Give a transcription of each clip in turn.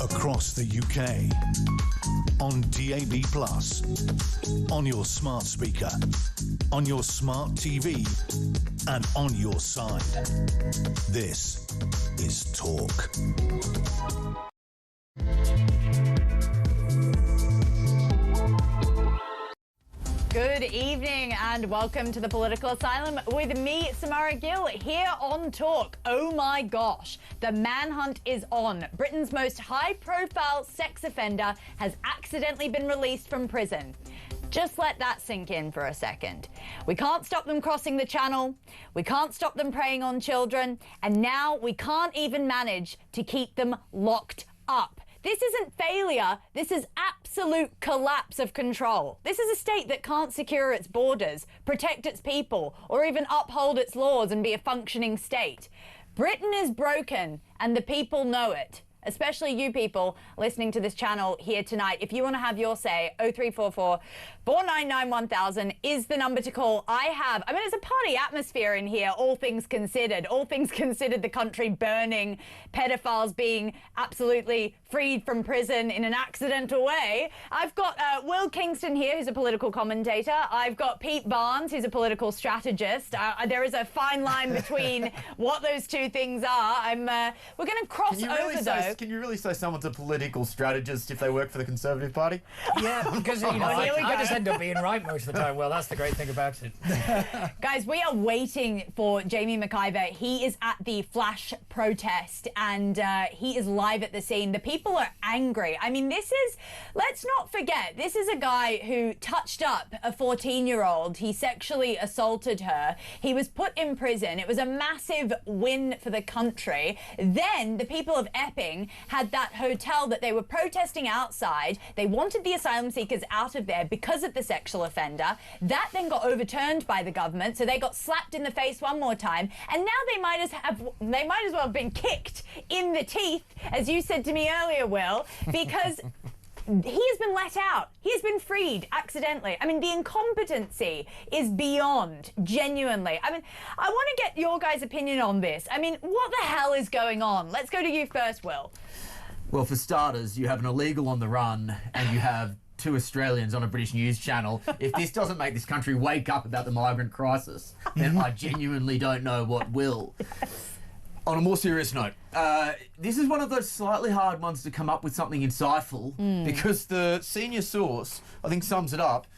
across the UK, on DAB+, on your smart speaker, on your smart TV, and on your side. This is Talk. Good evening and welcome to the Political Asylum with me, Samara Gill, here on Talk. Oh my gosh, the manhunt is on. Britain's most high-profile sex offender has accidentally been released from prison. Just let that sink in for a second. We can't stop them crossing the channel, we can't stop them preying on children, and now we can't even manage to keep them locked up. This isn't failure, this is absolute collapse of control. This is a state that can't secure its borders, protect its people, or even uphold its laws and be a functioning state. Britain is broken, and the people know it. Especially you people listening to this channel here tonight. If you want to have your say, 0344 499 1000 is the number to call. It's a party atmosphere in here, all things considered. All things considered, the country burning, pedophiles being absolutely freed from prison in an accidental way. I've got Will Kingston here, who's a political commentator. I've got Pete Barnes, who's a political strategist. There is a fine line between what those two things are. We're going to cross over, though. Can you really say someone's a political strategist if they work for the Conservative Party? Yeah, because I just end up being right most of the time. Well, that's the great thing about it. Guys, we are waiting for Jamie McIver. He is at the Flash protest and he is live at the scene. The people are angry. I mean, let's not forget, this is a guy who touched up a 14-year-old. He sexually assaulted her. He was put in prison. It was a massive win for the country. Then the people of Epping had that hotel that they were protesting outside. They wanted the asylum seekers out of there because of the sexual offender. That then got overturned by the government, so they got slapped in the face one more time. And now they might as well have been kicked in the teeth, as you said to me earlier, Will, because he has been let out. He has been freed accidentally. I mean, the incompetency is beyond, genuinely. I mean, I want to get your guys' opinion on this. I mean, what the hell is going on? Let's go to you first, Will. Well, for starters, you have an illegal on the run and you have two Australians on a British news channel. If this doesn't make this country wake up about the migrant crisis, then I genuinely don't know what will. On a more serious note, this is one of those slightly hard ones to come up with something insightful because the senior source, I think, sums it up.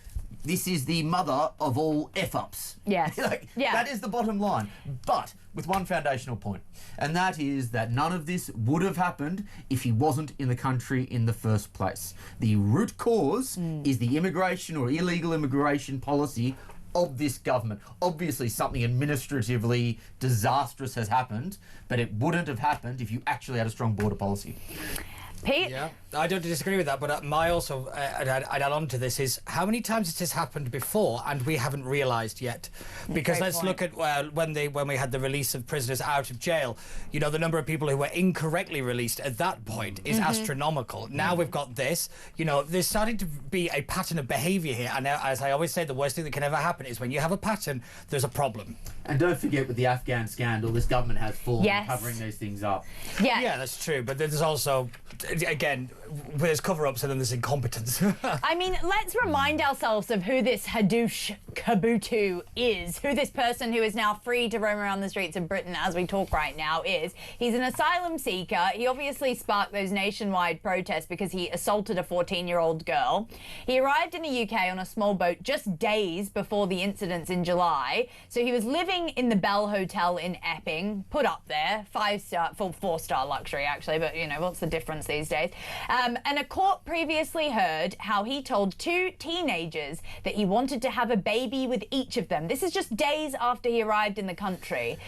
This is the mother of all F-ups. Yes. That is the bottom line. But with one foundational point, and that is that none of this would have happened if he wasn't in the country in the first place. The root cause is the immigration or illegal immigration policy of this government. Obviously, something administratively disastrous has happened, but it wouldn't have happened if you actually had a strong border policy. Pete? Yeah, I don't disagree with that, but I'd add on to this is how many times it has happened before and we haven't realised yet. Because let's look at when we had the release of prisoners out of jail. You know, the number of people who were incorrectly released at that point is astronomical. Now we've got this. You know, there's starting to be a pattern of behaviour here. And as I always say, the worst thing that can ever happen is when you have a pattern, there's a problem. And don't forget with the Afghan scandal, this government has formed covering these things up. Yeah, that's true. But there's also, again, there's cover-ups and then there's incompetence. I mean, let's remind ourselves of who this Hadush Kabutu is, who this person who is now free to roam around the streets of Britain as we talk right now is. He's an asylum seeker. He obviously sparked those nationwide protests because he assaulted a 14-year-old girl. He arrived in the UK on a small boat just days before the incidents in July. So he was living in the Bell Hotel in Epping, put up there, 4-star luxury actually, but you know, what's the difference these days? And a court previously heard how he told two teenagers that he wanted to have a baby with each of them. This is just days after he arrived in the country.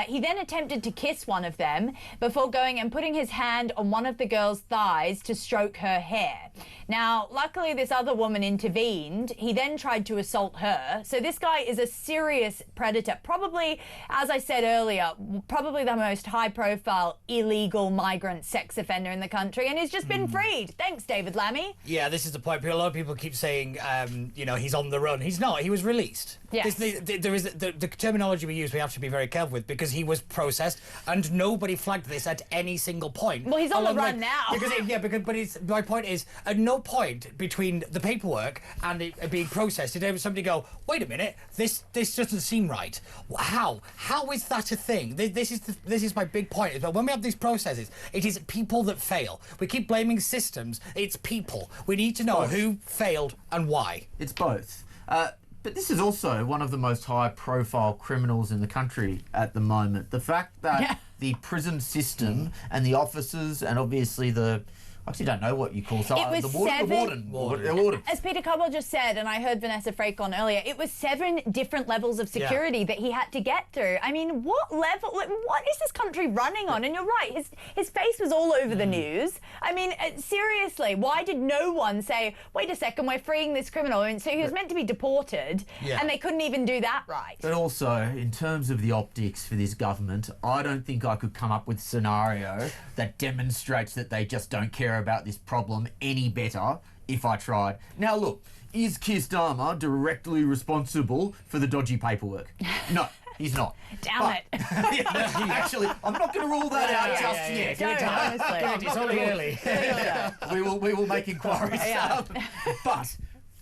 He then attempted to kiss one of them before going and putting his hand on one of the girl's thighs to stroke her hair. Now, luckily this other woman intervened. He then tried to assault her. So this guy is a serious predator. Probably, as I said earlier, probably the most high-profile illegal migrant sex offender in the country. country and he's just been freed. Thanks, David Lammy. Yeah, this is the point. A lot of people keep saying, he's on the run. He's not. He was released. Yes. There is the terminology we use. We have to be very careful with because he was processed, and nobody flagged this at any single point. Well, he's on the run now. My point is, at no point between the paperwork and it being processed did ever somebody go, "Wait a minute, this doesn't seem right." How is that a thing? This is my big point. Is that when we have these processes, it is people that fail. We keep blaming systems. It's people. We need to know who failed and why. It's both. But this is also one of the most high-profile criminals in the country at the moment. The fact that the prison system and the officers and obviously I actually don't know what you call the warden. As Peter Cobwell just said, and I heard Vanessa Frake on earlier, it was 7 different levels of security that he had to get through. I mean, what is this country running on? And you're right, his face was all over the news. I mean, seriously, why did no one say, wait a second, we're freeing this criminal? I mean, so he was meant to be deported, and they couldn't even do that right. But also, in terms of the optics for this government, I don't think I could come up with a scenario that demonstrates that they just don't care about this problem any better if I tried. Now look, is Keir Starmer directly responsible for the dodgy paperwork? No, he's not. Damn it. Actually, I'm not going to rule that out just yet. Don't, honestly. It's only early. We will make inquiries.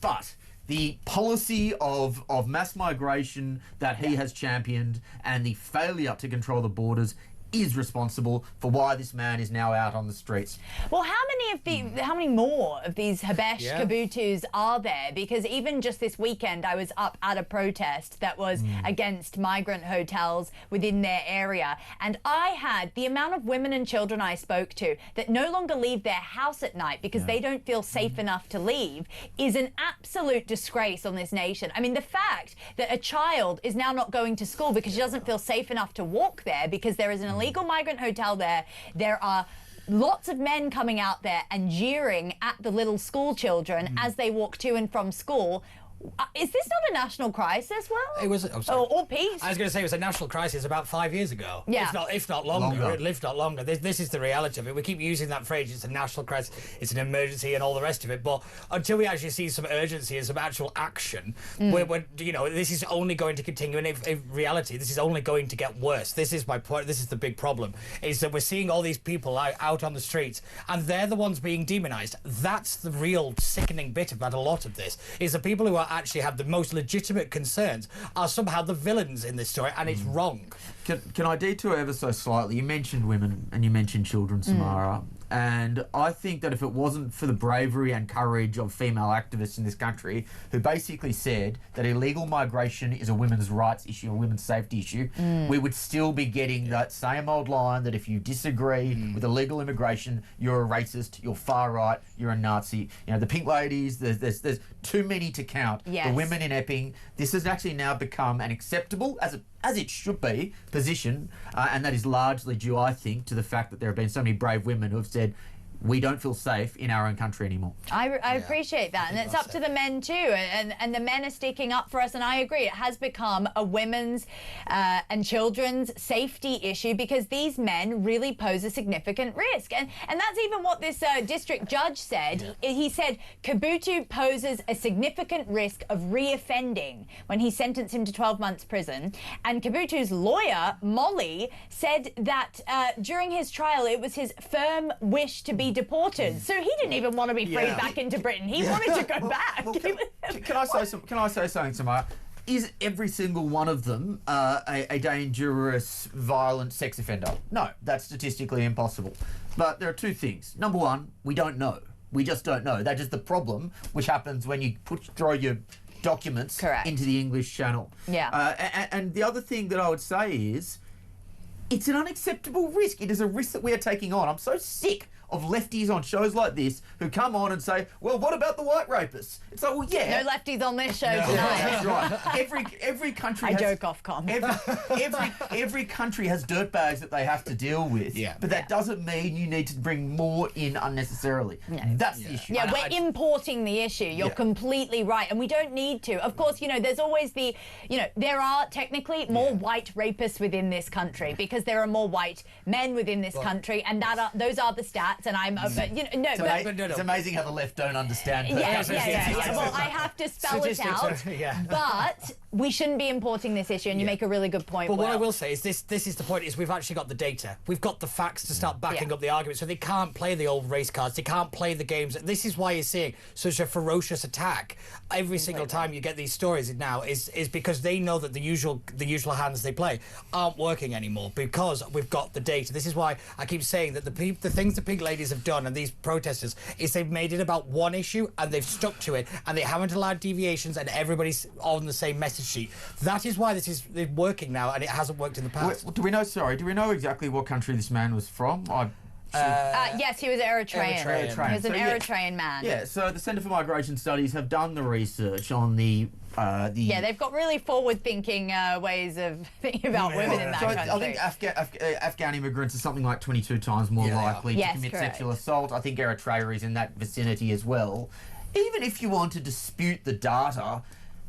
But the policy of mass migration that he has championed and the failure to control the borders is responsible for why this man is now out on the streets. Well, how many more of these Habesh Kabutus are there? Because even just this weekend, I was up at a protest that was against migrant hotels within their area. And I had the amount of women and children I spoke to that no longer leave their house at night because they don't feel safe enough to leave is an absolute disgrace on this nation. I mean, the fact that a child is now not going to school because she doesn't feel safe enough to walk there because there is an illegal migrant hotel there. There are lots of men coming out there and jeering at the little school children as they walk to and from school. Is this not a national crisis, Will? It was, or peace. I was going to say it was a national crisis about 5 years ago. Yeah. If not longer. It lived not longer. This is the reality of it. We keep using that phrase, it's a national crisis, it's an emergency and all the rest of it. But until we actually see some urgency and some actual action, this is only going to continue. And in reality, this is only going to get worse. This is my point. This is the big problem, is that we're seeing all these people out on the streets and they're the ones being demonised. That's the real sickening bit about a lot of this, is the people who are actually have the most legitimate concerns are somehow the villains in this story, and it's wrong. Can I detour ever so slightly? You mentioned women and you mentioned children, Samara. And I think that if it wasn't for the bravery and courage of female activists in this country who basically said that illegal migration is a women's rights issue, a women's safety issue, we would still be getting that same old line that if you disagree with illegal immigration, you're a racist, you're far right, you're a Nazi. You know, the pink ladies, there's too many to count. Yes. The women in Epping, this has actually now become an acceptable, as it should be, position, and that is largely due, I think, to the fact that there have been so many brave women who have said, we don't feel safe in our own country anymore. I appreciate that, and it's up to the men too, and the men are sticking up for us, and I agree, it has become a women's and children's safety issue because these men really pose a significant risk, and that's even what this district judge said. He said Kabutu poses a significant risk of reoffending when he sentenced him to 12 months prison, and Kabutu's lawyer, Molly, said that during his trial it was his firm wish to be deported, so he didn't even want to be freed back into Britain. He wanted to go back. Well, can I say something, Samara? Is every single one of them a dangerous, violent sex offender? No, that's statistically impossible. But there are two things. Number one, we don't know. We just don't know. That is the problem, which happens when you throw your documents into the English Channel. And the other thing that I would say is, it's an unacceptable risk. It is a risk that we are taking on. I'm so sick of lefties on shows like this who come on and say, well, what about the white rapists? It's like, well, yeah. No lefties on this show tonight. That's right. Every country has... joke off, Com. Every country has dirtbags that they have to deal with. But that doesn't mean you need to bring more in unnecessarily. No. That's the issue. Yeah, we're importing the issue. You're completely right. And we don't need to. Of course, there's always there are technically more white rapists within this country because there are more white men within this country. And those are the stats. that, and I'm, but, you know, no, It's amazing how the left don't understand. Yeah. Well, I have to spell it out. But we shouldn't be importing this issue, and you make a really good point. But what I will say is this is the point, is we've actually got the data. We've got the facts to start backing up the argument, so they can't play the old race cards. They can't play the games. This is why you're seeing such a ferocious attack every single time you get these stories now, is because they know that the usual hands they play aren't working anymore, because we've got the data. This is why I keep saying that the things the pink ladies have done, and these protesters, is they've made it about one issue and they've stuck to it, and they haven't allowed deviations, and everybody's on the same message sheet. That is why this is working now, and it hasn't worked in the past. Do we know exactly what country this man was from? Yes, he was Eritrean. He was an Eritrean man. Yeah, so the Centre for Migration Studies have done the research on the... Yeah, they've got really forward-thinking ways of thinking about women in that country. I think Afghan immigrants are something like 22 times more likely to commit sexual assault. I think Eritrea is in that vicinity as well. Even if you want to dispute the data,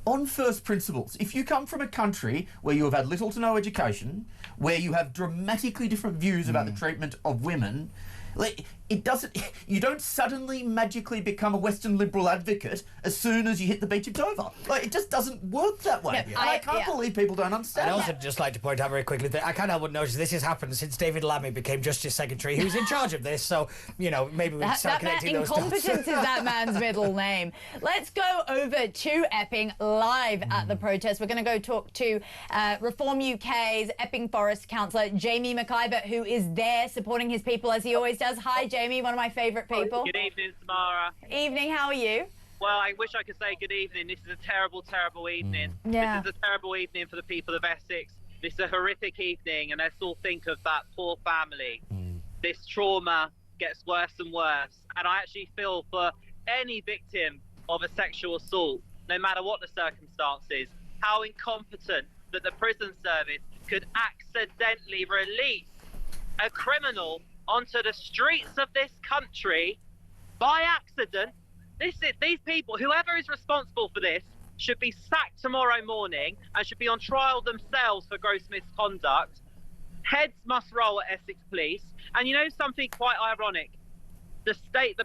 on first principles, if you come from a country where you have had little to no education, where you have dramatically different views about the treatment of women, you don't suddenly magically become a Western liberal advocate as soon as you hit the beach of Dover. It just doesn't work that way. And I can't believe people don't understand I'd also just like to point out very quickly that I can't help but notice this has happened since David Lammy became Justice Secretary, who's in charge of this, so, you know, maybe we can start connecting those dots. Incompetence is that man's middle name. Let's go over to Epping live at the protest. We're going to go talk to Reform UK's Epping Forest councillor, Jamie McIver, who is there supporting his people as he always does. Hi, Jamie, one of my favourite people. Good evening, Samara. Evening, how are you? Well, I wish I could say good evening. This is a terrible, terrible evening. Yeah. This is a terrible evening for the people of Essex. This is a horrific evening, and let's all think of that poor family. This trauma gets worse and worse. And I actually feel for any victim of a sexual assault, no matter what the circumstances, how incompetent that the prison service could accidentally release a criminal onto the streets of this country by accident. These people, whoever is responsible for this, should be sacked tomorrow morning and should be on trial themselves for gross misconduct. Heads must roll at Essex Police. And you know something quite ironic? The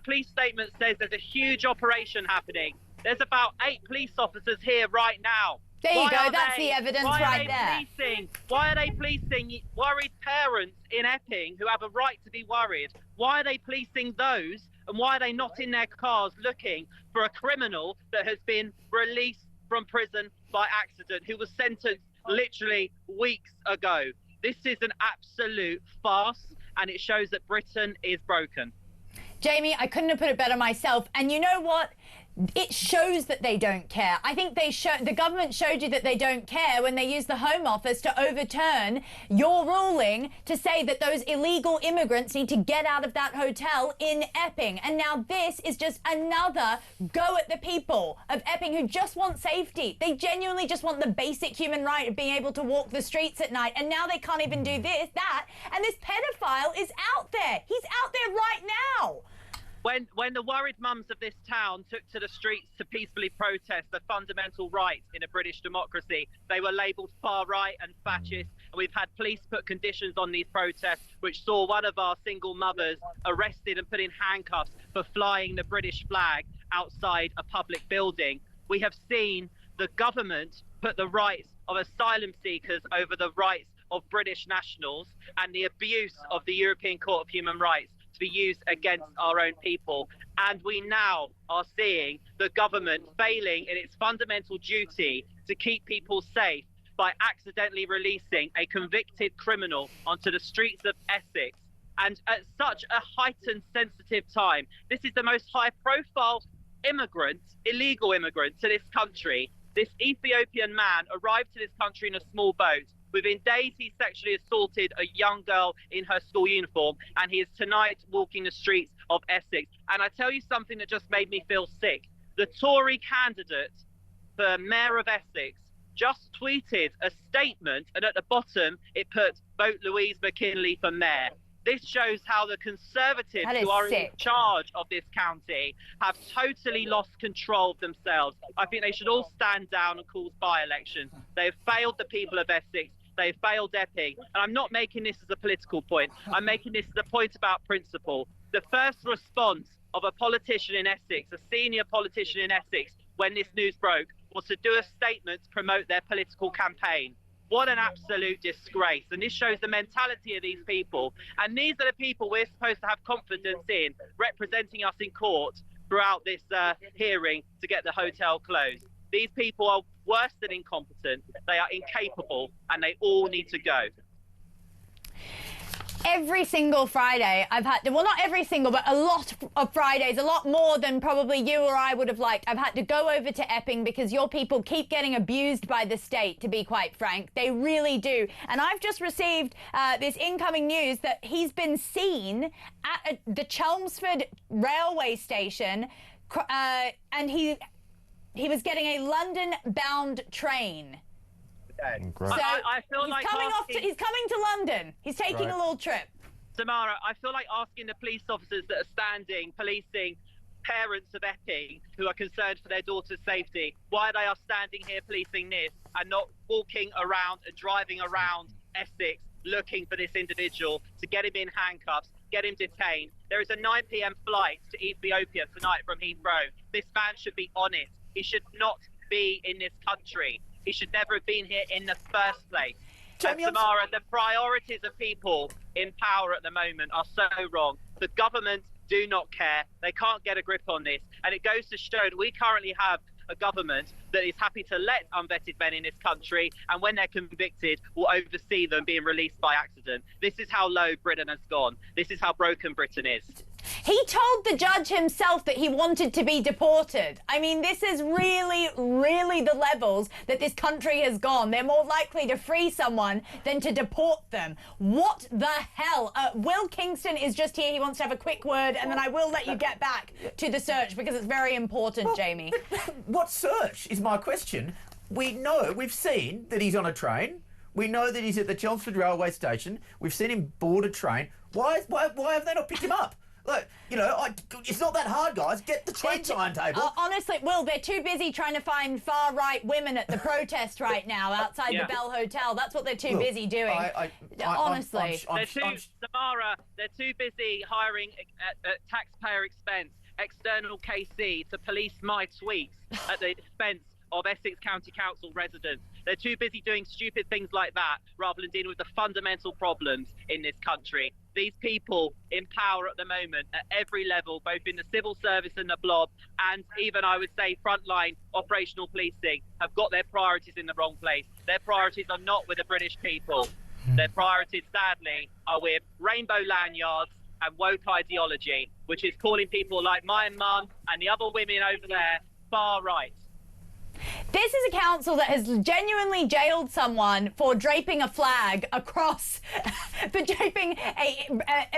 police statement says there's a huge operation happening. There's about 8 police officers here right now. There you go, that's the evidence right there. Why are they policing worried parents in Epping who have a right to be worried? Why are they policing those, and why are they not in their cars looking for a criminal that has been released from prison by accident, who was sentenced literally weeks ago? This is an absolute farce, and it shows that Britain is broken. Jamie, I couldn't have put it better myself. And you know what? It shows that they don't care. I think the government showed you that they don't care when they used the Home Office to overturn your ruling to say that those illegal immigrants need to get out of that hotel in Epping. And now this is just another go at the people of Epping who just want safety. They genuinely just want the basic human right of being able to walk the streets at night. And now they can't even do that. And this pedophile is out there. He's out there right now. When the worried mums of this town took to the streets to peacefully protest a fundamental right in a British democracy, they were labelled far right and fascist, and we've had police put conditions on these protests which saw one of our single mothers arrested and put in handcuffs for flying the British flag outside a public building. We have seen the government put the rights of asylum seekers over the rights of British nationals, and the abuse of the European Court of Human Rights to be used against our own people. And we now are seeing the government failing in its fundamental duty to keep people safe by accidentally releasing a convicted criminal onto the streets of Essex. And at such a heightened, sensitive time, this is the most high-profile illegal immigrant to this country. This Ethiopian man arrived to this country in a small boat. Within days, he sexually assaulted a young girl in her school uniform, and he is tonight walking the streets of Essex. And I tell you something that just made me feel sick. The Tory candidate for Mayor of Essex just tweeted a statement, and at the bottom, it put, "Vote Louise McKinley for Mayor." This shows how the Conservatives who are in charge of this county have totally lost control of themselves. I think they should all stand down and call by-elections. They have failed the people of Essex. They have failed Epping. And I'm not making this as a political point. I'm making this as a point about principle. The first response of a politician in Essex, a senior politician in Essex, when this news broke, was to do a statement to promote their political campaign. What an absolute disgrace. And this shows the mentality of these people. And these are the people we're supposed to have confidence in, representing us in court throughout this hearing to get the hotel closed. These people are worse than incompetent. They are incapable, and they all need to go. Every single Friday I've had to, well, not every single, but a lot of Fridays, a lot more than probably you or I would have liked. I've had to go over to Epping because your people keep getting abused by the state, to be quite frank. They really do. And I've just received this incoming news that he's been seen at the Chelmsford railway station and he was getting a London-bound train. So I feel like he's coming to London. He's taking a little trip. Samara, I feel like asking the police officers that are standing, policing parents of Epping who are concerned for their daughter's safety, why they are standing here policing this and not walking around and driving around Essex looking for this individual to get him in handcuffs, get him detained. There is a 9 p.m. flight to Ethiopia tonight from Heathrow. This man should be on it. He should not be in this country. He should never have been here in the first place. And Samara, the priorities of people in power at the moment are so wrong. The government do not care. They can't get a grip on this. And it goes to show that we currently have a government that is happy to let unvetted men in this country, and when they're convicted, will oversee them being released by accident. This is how low Britain has gone. This is how broken Britain is. He told the judge himself that he wanted to be deported. I mean, this is really, really the levels that this country has gone. They're more likely to free someone than to deport them. What the hell? Will Kingston is just here. He wants to have a quick word, and then I will let you get back to the search because it's very important, Jamie. What search is my question? We've seen that he's on a train. We know that he's at the Chelmsford railway station. We've seen him board a train. Why have they not picked him up? Look, it's not that hard, guys. Get the train timetable. Honestly, Will, they're too busy trying to find far-right women at the protest right now outside the Bell Hotel. That's what they're too busy doing. Honestly. Samara, they're too busy hiring at taxpayer expense external KC to police my tweets at the expense of Essex County Council residents. They're too busy doing stupid things like that rather than dealing with the fundamental problems in this country. These people in power at the moment at every level, both in the civil service and the blob, and even, I would say, frontline operational policing, have got their priorities in the wrong place. Their priorities are not with the British people. Their priorities, sadly, are with rainbow lanyards and woke ideology, which is calling people like my mum and the other women over there far right. This is a council that has genuinely jailed someone for draping a flag across, for draping a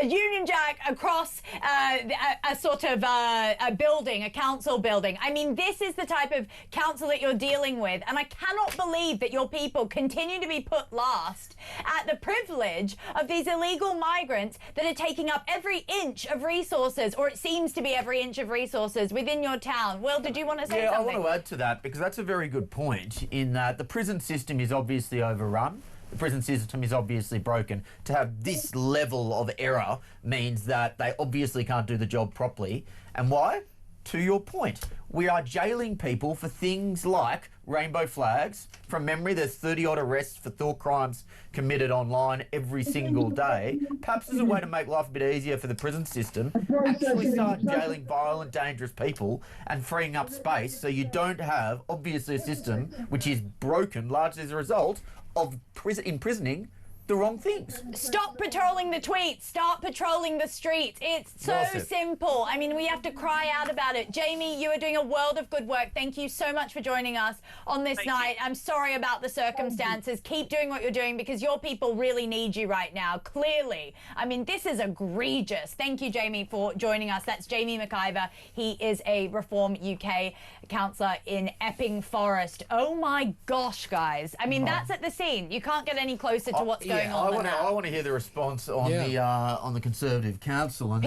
Union Jack across a sort of a building, a council building. I mean, this is the type of council that you're dealing with, and I cannot believe that your people continue to be put last at the privilege of these illegal migrants that are taking up every inch of resources, or it seems to be every inch of resources within your town. Will, did you want to say something? Yeah, I want to add to that because that's a very good point in that the prison system is obviously overrun. The prison system is obviously broken. To have this level of error means that they obviously can't do the job properly. And why? To your point, we are jailing people for things like rainbow flags. From memory, there's 30-odd arrests for thought crimes committed online every single day. Perhaps as a way to make life a bit easier for the prison system, actually start jailing violent, dangerous people and freeing up space so you don't have, obviously, a system which is broken largely as a result of imprisoning the wrong things. Stop patrolling the tweets. Start patrolling the streets. It's so simple. I mean, we have to cry out about it. Jamie, you are doing a world of good work. Thank you so much for joining us on this night. I'm sorry about the circumstances. Keep doing what you're doing because your people really need you right now. Clearly. I mean, this is egregious. Thank you, Jamie, for joining us. That's Jamie McIver. He is a Reform UK councillor in Epping Forest. Oh my gosh, guys. I mean, that's at the scene. You can't get any closer to what's going going on than that. I want to hear the response on the Conservative Council and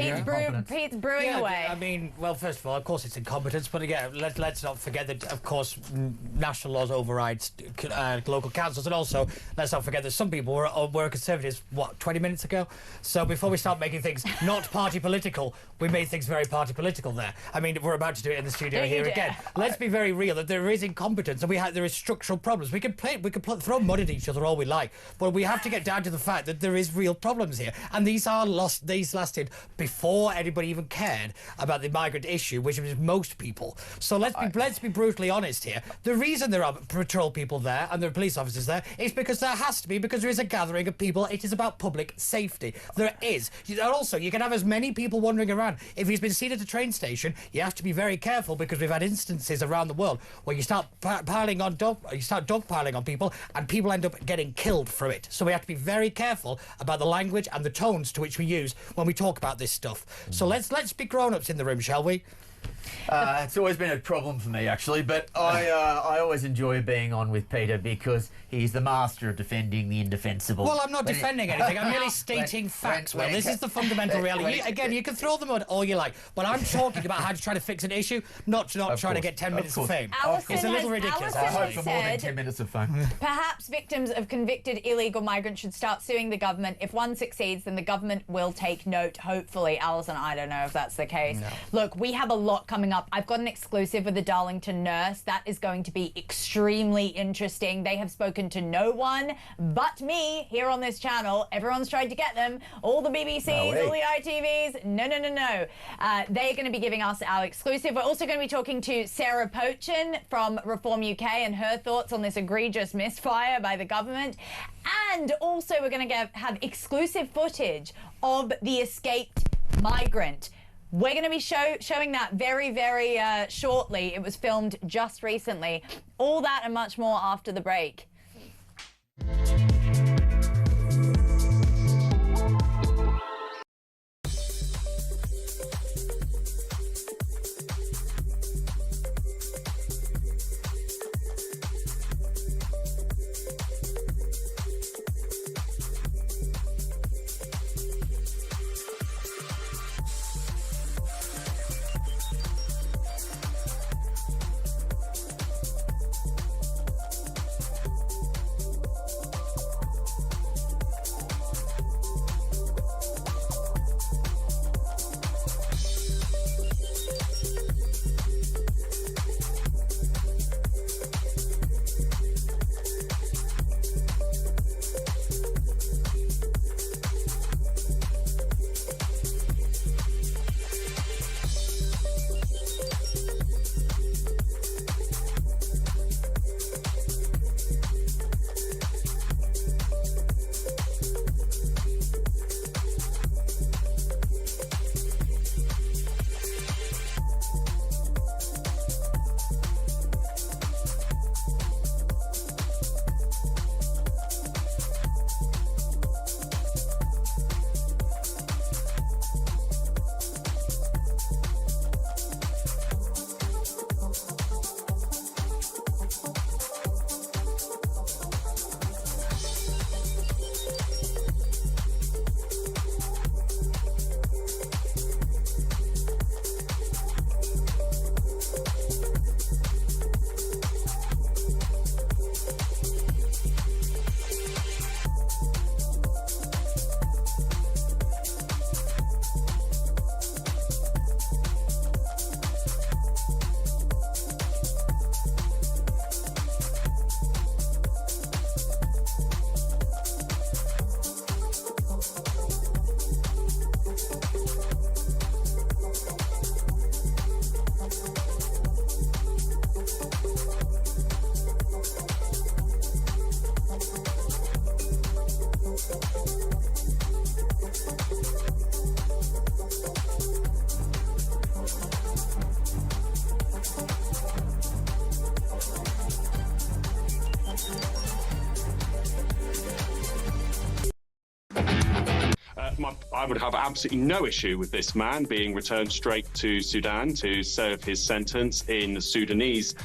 Pete's brewing away. I mean, well, first of all, of course, it's incompetence, but again, let's not forget that, of course, national laws override local councils, and also let's not forget that some people were Conservatives 20 minutes ago. So before we start making things not party political, we made things very party political there. I mean, we're about to do it in the studio here again. Let's be very real that there is incompetence and there is structural problems. We can throw mud at each other all we like, but we have to get down to the fact that there is real problems here, and these lasted before anybody even cared about the migrant issue, which was most people. So let's be brutally honest here. The reason there are patrol people there and there are police officers there is because there has to be, because there is a gathering of people. It is about public safety. There is. And also, you can have as many people wandering around. If he's been seen at a train station, you have to be very careful, because we've had instances around the world where you start dogpiling on people, and people end up getting killed from it. So we have to be very careful about the language and the tones to which we use when we talk about this stuff. So let's be grown-ups in the room, shall we? It's always been a problem for me, actually, but I always enjoy being on with Peter because he's the master of defending the indefensible. Well, I'm not defending anything. I'm merely stating facts. This is the fundamental reality. Again, you can throw them on all you like, but I'm talking about how to try to fix an issue, not trying to get 10 minutes of fame. It's a little ridiculous. I hope for more than 10 minutes of fame. Perhaps victims of convicted illegal migrants should start suing the government. If one succeeds, then the government will take note, hopefully. Alison, I don't know if that's the case. No. Look, we have a lot coming up. I've got an exclusive with the Darlington nurse. That is going to be extremely interesting. They have spoken to no one but me here on this channel. Everyone's tried to get them. All the BBCs, all the ITVs. No. They're going to be giving us our exclusive. We're also going to be talking to Sarah Pochin from Reform UK and her thoughts on this egregious misfire by the government. And also we're going to have exclusive footage of the escaped migrant. We're going to be showing that very, very shortly. It was filmed just recently. All that and much more after the break. I would have absolutely no issue with this man being returned straight to Sudan to serve his sentence in Sudanese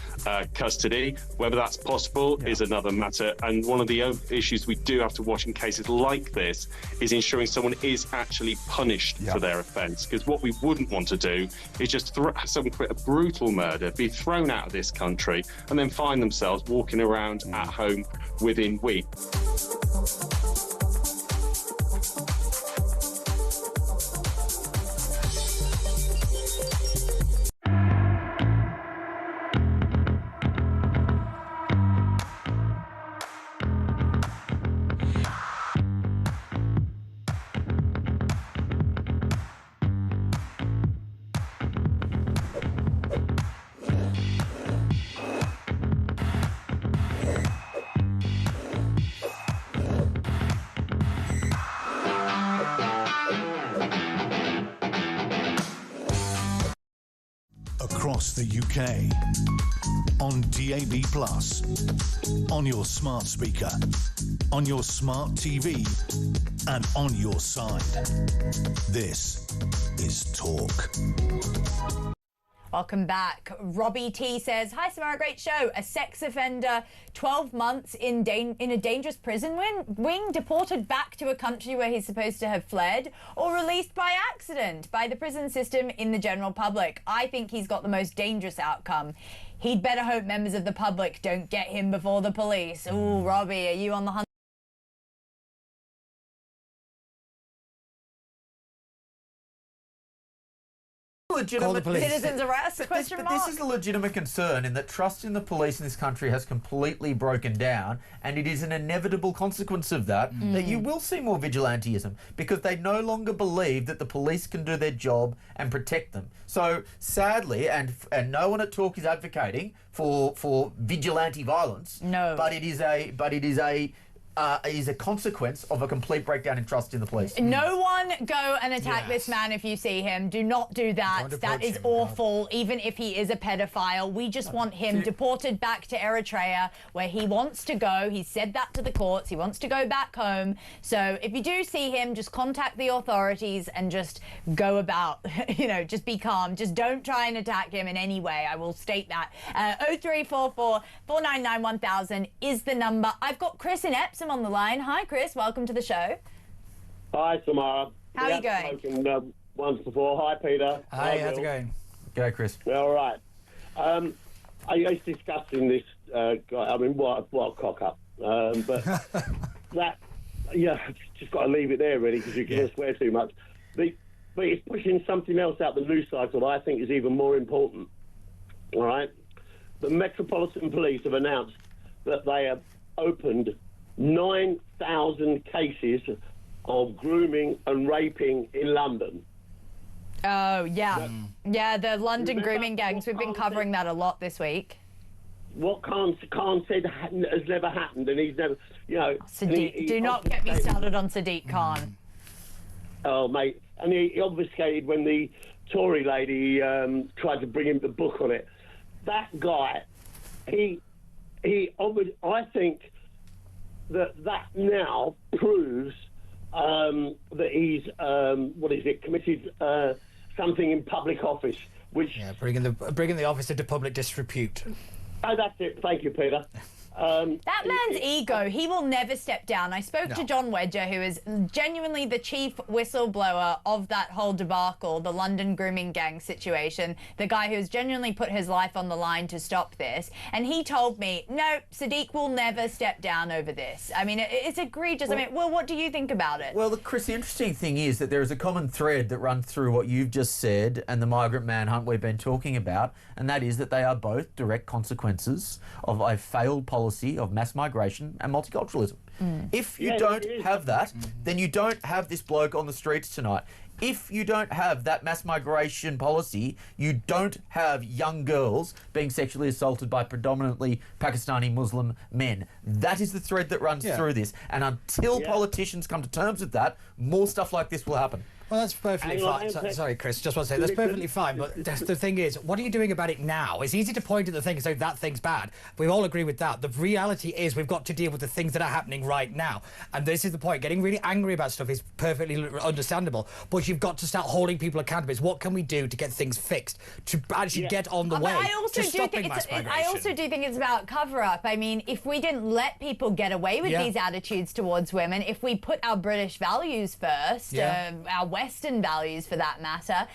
custody. Whether that's possible is another matter. And one of the issues we do have to watch in cases like this is ensuring someone is actually punished for their offence. Because what we wouldn't want to do is just someone commit a brutal murder, be thrown out of this country, and then find themselves walking around at home within weeks. Across the UK, on DAB+, on your smart speaker, on your smart TV, and on your side. This is Talk. Welcome back. Robbie T says, "Hi Samara, great show. A sex offender, 12 months in a dangerous prison wing, deported back to a country where he's supposed to have fled, or released by accident by the prison system in the general public. I think he's got the most dangerous outcome. He'd better hope members of the public don't get him before the police." Ooh, Robbie, are you on the hunt? Legitimate Citizens arrest? This is a legitimate concern in that trust in the police in this country has completely broken down, and it is an inevitable consequence of that that you will see more vigilantism because they no longer believe that the police can do their job and protect them. So sadly, and no one at Talk is advocating for vigilante violence. No, but it is a consequence of a complete breakdown in trust in the police. No one go and attack this man if you see him. Do not do that. That is awful, even if he is a pedophile. We just want him deported back to Eritrea, where he wants to go. He said that to the courts. He wants to go back home. So if you do see him, just contact the authorities and just go about, just be calm. Just don't try and attack him in any way. I will state that. 0344 499 1000 is the number. I've got Chris in Epsom on the line. Hi, Chris. Welcome to the show. Hi, Samara. How are you going? Spoken, once before. Hi, Peter. Hi, how's it going? Go, Chris. All right. I was discussing this guy. I mean, what a cock up. But just got to leave it there, really, because you can't swear too much. But it's pushing something else out the news cycle that I think is even more important. All right? The Metropolitan Police have announced that they have opened 9,000 cases of grooming and raping in London. Oh, yeah. Yeah, the London grooming gangs. We've been covering that a lot this week. What Khan said has never happened, and he's never, Sadiq, do not get me started on Sadiq Khan. Oh, mate. And he obfuscated when the Tory lady tried to bring him the book on it. That guy, I think that now proves that he's committed something in public office, which bringing the office into public disrepute. Oh, that's it. Thank you, Peter. That man's ego, he will never step down. I spoke to John Wedger, who is genuinely the chief whistleblower of that whole debacle, the London grooming gang situation, the guy who's genuinely put his life on the line to stop this. And he told me, no, Sadiq will never step down over this. I mean, it's egregious. Well, what do you think about it? Well, Chris, the interesting thing is that there is a common thread that runs through what you've just said and the migrant manhunt we've been talking about, and that is that they are both direct consequences of a failed policy of mass migration and multiculturalism. If you don't have that, then you don't have this bloke on the streets tonight. If you don't have that mass migration policy, you don't have young girls being sexually assaulted by predominantly Pakistani Muslim men. That is the thread that runs through this. And until politicians come to terms with that, more stuff like this will happen. Well, that's perfectly fine. Sorry, Chris, just want to say, that's perfectly fine, but the thing is, what are you doing about it now? It's easy to point at the thing and say that thing's bad. We all agree with that. The reality is we've got to deal with the things that are happening right now. And this is the point. Getting really angry about stuff is perfectly understandable, but you've got to start holding people accountable. What can we do to get things fixed, to actually get on the way to stopping mass migration? I also do think it's about cover-up. I mean, if we didn't let people get away with these attitudes towards women, if we put our British values first, our Western values for that matter,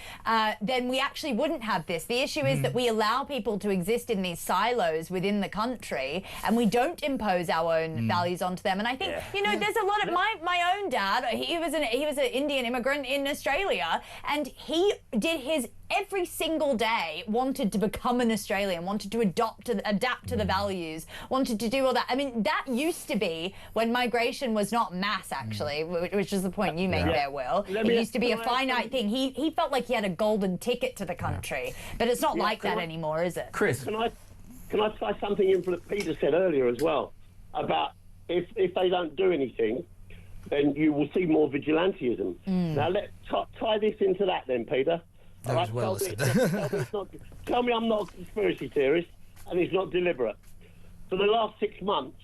then we actually wouldn't have this. The issue is that we allow people to exist in these silos within the country, and we don't impose our own values onto them. And I think, you know, there's a lot of my own dad. He was an Indian immigrant in Australia, and he did his every single day wanted to become an Australian, wanted to adapt to the values, wanted to do all that. I mean, that used to be when migration was not mass, actually, which is the point you make there, Will. It used to be a finite thing. He felt like he had a golden ticket to the country, but it's not like that anymore, is it? Chris. Can I say something in that Peter said earlier as well, about if they don't do anything, then you will see more vigilantism. Now, let's tie this into that then, Peter. That was well said. Tell me I'm not a conspiracy theorist and it's not deliberate. For the last 6 months,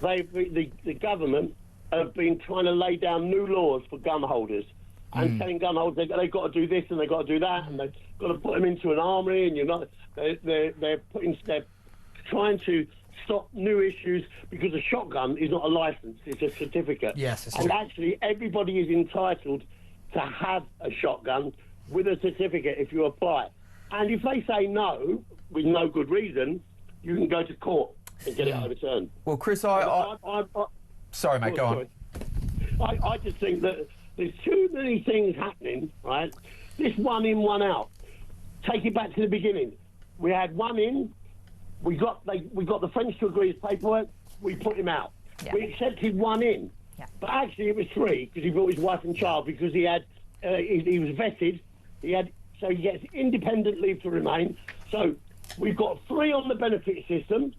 the government have been trying to lay down new laws for gun holders and telling gun holders they've got to do this and they've got to do that and they've got to put them into an armory, and they're trying to stop new issues because a shotgun is not a license, it's a certificate. Yes, it's and true. actually everybody is entitled to have a shotgun with a certificate if you apply. And if they say no, with no good reason, you can go to court and get it overturned. Well, Chris, sorry, mate, go on. I just think that there's too many things happening, right? This one in, one out. Take it back to the beginning. We had one in, we got the French to agree his paperwork, we put him out. Yeah. We accepted one in, but actually it was 3 because he brought his wife and child because he had he was vetted. So he gets independent leave to remain. So we've got 3 on the benefit system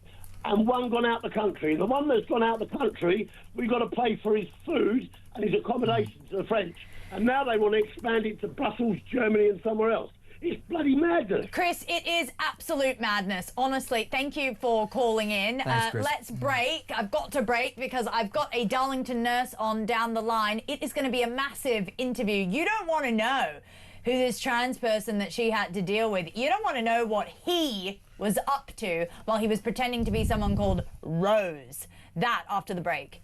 and 1 gone out the country. The one that's gone out the country, we've got to pay for his food and his accommodation to the French. And now they want to expand it to Brussels, Germany and somewhere else. It's bloody madness. Chris, it is absolute madness. Honestly, thank you for calling in. Thanks, Chris. Let's break. I've got to break because I've got a Darlington nurse on down the line. It is going to be a massive interview. You don't want to know who this trans person that she had to deal with. You don't want to know what he was up to while he was pretending to be someone called Rose. That after the break.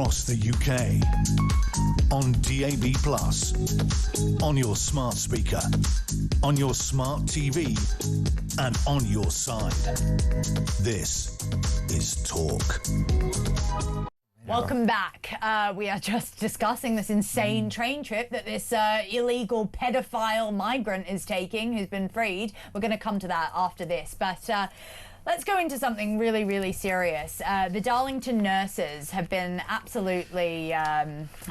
across the UK. On DAB+, on your smart speaker, on your smart TV, and on your side. This is Talk. Welcome back. We are just discussing this insane train trip that this illegal pedophile migrant is taking who's been freed. We're going to come to that after this. But let's go into something really, really serious. The Darlington nurses have been absolutely,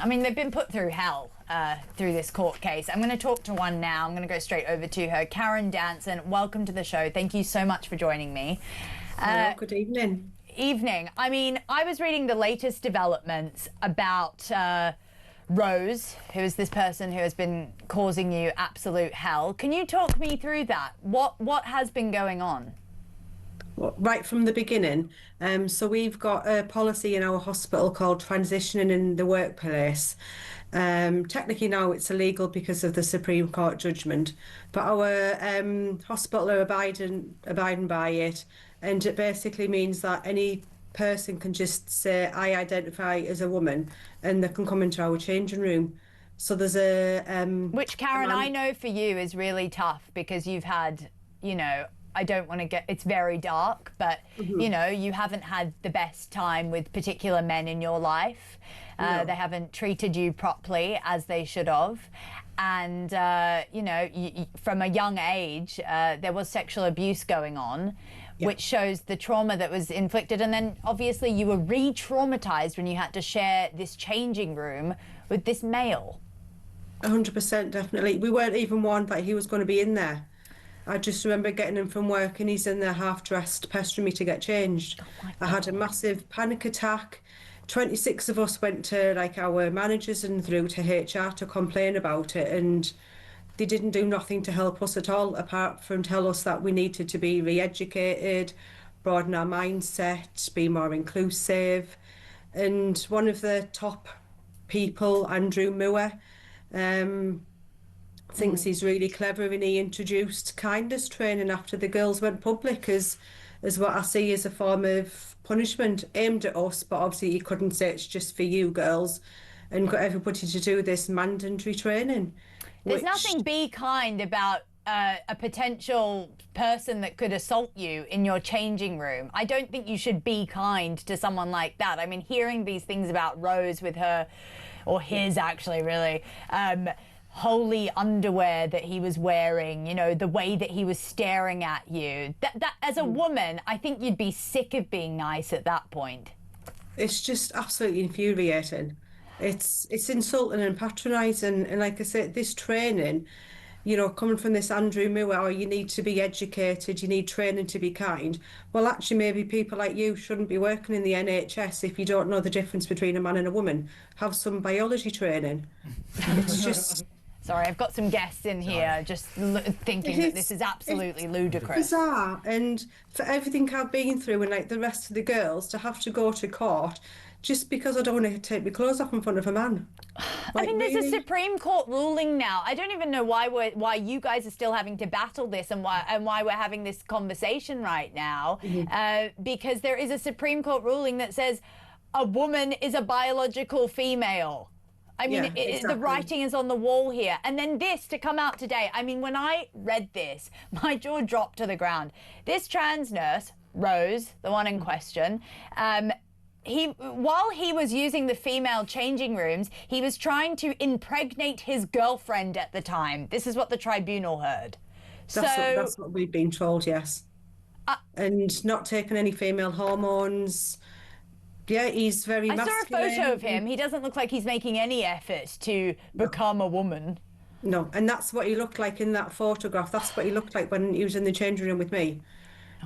they've been put through hell through this court case. I'm going to talk to one now. I'm going to go straight over to her. Karen Danson, welcome to the show. Thank you so much for joining me. Hello, good evening. Evening. I mean, I was reading the latest developments about Rose, who is this person who has been causing you absolute hell. Can you talk me through that? What has been going on? Well, right from the beginning. So we've got a policy in our hospital called transitioning in the workplace. Technically now it's illegal because of the Supreme Court judgment, but our hospital are abiding by it. And it basically means that any person can just say, I identify as a woman, and they can come into our changing room. So there's a... Which, Karen, I know for you is really tough because you've had, I don't want to get... It's very dark, but, you haven't had the best time with particular men in your life. No. They haven't treated you properly as they should have. And, from a young age, there was sexual abuse going on. Yeah. Which shows the trauma that was inflicted. And then obviously you were re-traumatized when you had to share this changing room with this male. 100%, definitely. We weren't even warned that he was going to be in there. I just remember getting him from work and he's in there half-dressed, pestering me to get changed. Oh, I had a massive panic attack. 26 of us went to our managers and through to HR to complain about it, and they didn't do nothing to help us at all, apart from tell us that we needed to be re-educated, broaden our mindset, be more inclusive. And one of the top people, Andrew Moore, thinks he's really clever, and he introduced kindness training after the girls went public as what I see as a form of punishment aimed at us, but obviously he couldn't say it's just for you girls, and got everybody to do this mandatory training. There's nothing be kind about a potential person that could assault you in your changing room. I don't think you should be kind to someone like that. I mean, hearing these things about Rose with her, or his actually really, holy underwear that he was wearing, the way that he was staring at you. That as a woman, I think you'd be sick of being nice at that point. It's just absolutely infuriating. It's insulting and patronising, and like I said, this training, coming from this Andrew Moore, you need to be educated, you need training to be kind. Well, actually, maybe people like you shouldn't be working in the NHS if you don't know the difference between a man and a woman. Have some biology training. It's just... Sorry, I've got some guests in here just thinking that this is absolutely ludicrous. Bizarre, and for everything I've been through and the rest of the girls to have to go to court just because I don't want to take my clothes off in front of a man. There's a Supreme Court ruling now. I don't even know why you guys are still having to battle this and why we're having this conversation right now. Because there is a Supreme Court ruling that says a woman is a biological female. Exactly. The writing is on the wall here. And then this to come out today. When I read this, my jaw dropped to the ground. This trans nurse, Rose, the one in question, while he was using the female changing rooms, he was trying to impregnate his girlfriend at the time. This is what the tribunal heard. That's what we've been told, yes. And not taking any female hormones. Yeah, he's very masculine. I saw a photo of him. He doesn't look like he's making any effort to become a woman. No, and that's what he looked like in that photograph. That's what he looked like when he was in the changing room with me.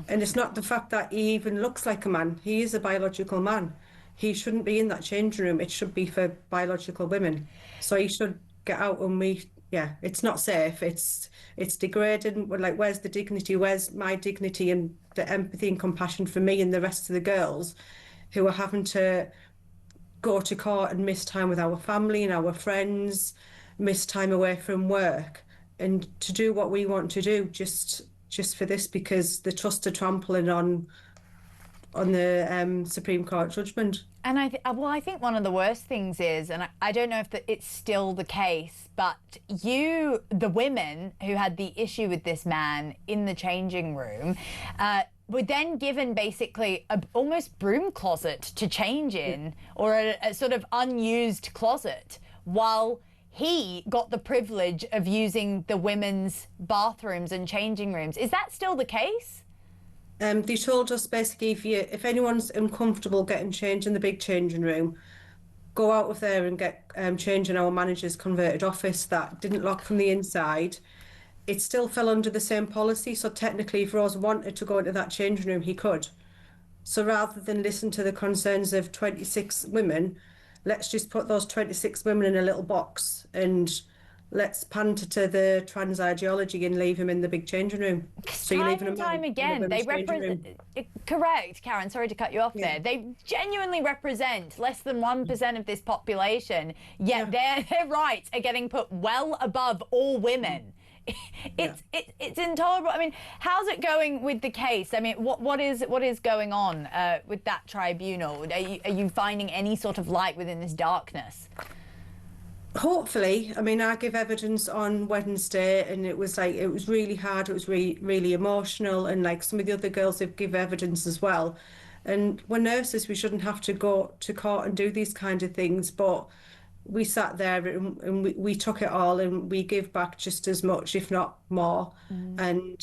And it's not the fact that he even looks like a man. He is a biological man. He shouldn't be in that changing room. It should be for biological women. So he should get out, and it's not safe. It's degrading. Where's the dignity? Where's my dignity and the empathy and compassion for me and the rest of the girls who are having to go to court and miss time with our family and our friends, miss time away from work, and to do what we want to do just for this, because the trust are trampling on on the Supreme Court judgment. And I think one of the worst things is, and I don't know if it's still the case, but the women who had the issue with this man in the changing room, were then given basically a almost broom closet to change in, or a sort of unused closet, while he got the privilege of using the women's bathrooms and changing rooms. Is that still the case? They told us basically if anyone's uncomfortable getting changed in the big changing room, go out of there and get change in our manager's converted office that didn't lock from the inside. It still fell under the same policy, so technically if Rose wanted to go into that changing room, he could. So rather than listen to the concerns of 26 women, let's just put those 26 women in a little box and let's pander to the trans ideology and leave him in the big changing room. So time and time again, they represent. Correct, Karen. Sorry to cut you off there. They genuinely represent less than 1% of this population. Yet their rights are getting put well above all women. It's intolerable. I mean, how's it going with the case? I mean, what is going on with that tribunal? Are you finding any sort of light within this darkness? Hopefully. I mean, I give evidence on Wednesday, and it was really hard. It was really emotional, and like some of the other girls have give evidence as well. And we're nurses, we shouldn't have to go to court and do these kind of things, but we sat there and we took it all, and we give back just as much, if not more. And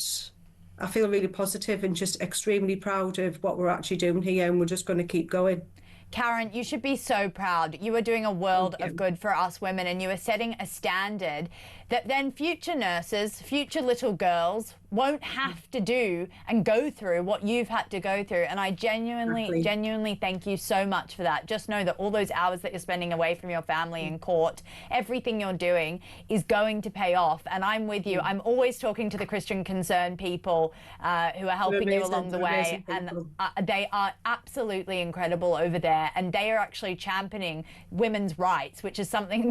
I feel really positive and just extremely proud of what we're actually doing here, and we're just going to keep going. Karen, you should be so proud. You are doing a world of good for us women, and you are setting a standard that then future nurses, future little girls won't have to do and go through what you've had to go through. And I genuinely thank you so much for that. Just know that all those hours that you're spending away from your family in court, everything you're doing is going to pay off. And I'm with you. I'm always talking to the Christian Concern people who are helping you along the way. And they are absolutely incredible over there. And they are actually championing women's rights, which is something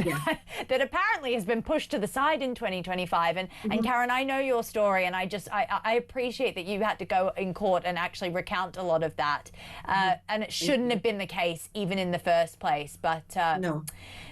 that apparently has been pushed to the side in 2025. And Karen, I know your story, and I appreciate that you had to go in court and actually recount a lot of that. And it shouldn't have been the case even in the first place. But no.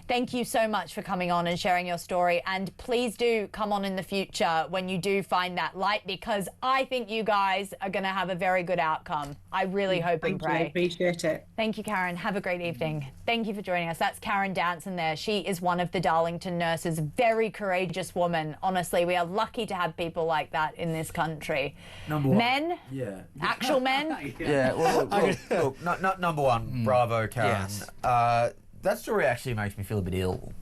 Thank you so much for coming on and sharing your story. And please do come on in the future when you do find that light, because I think you guys are going to have a very good outcome. I really hope and pray. I appreciate it. Thank you, Karen. Have a great evening. Thank you for joining us. That's Karen Danson there. She is one of the Darlington nurses. Very courageous woman. Honestly, we are lucky to have people like that in this country. Number one. Men? Yeah. Actual men? Yeah. Well, look, number one, bravo, Karen. Yes. That story actually makes me feel a bit ill.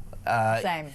Same.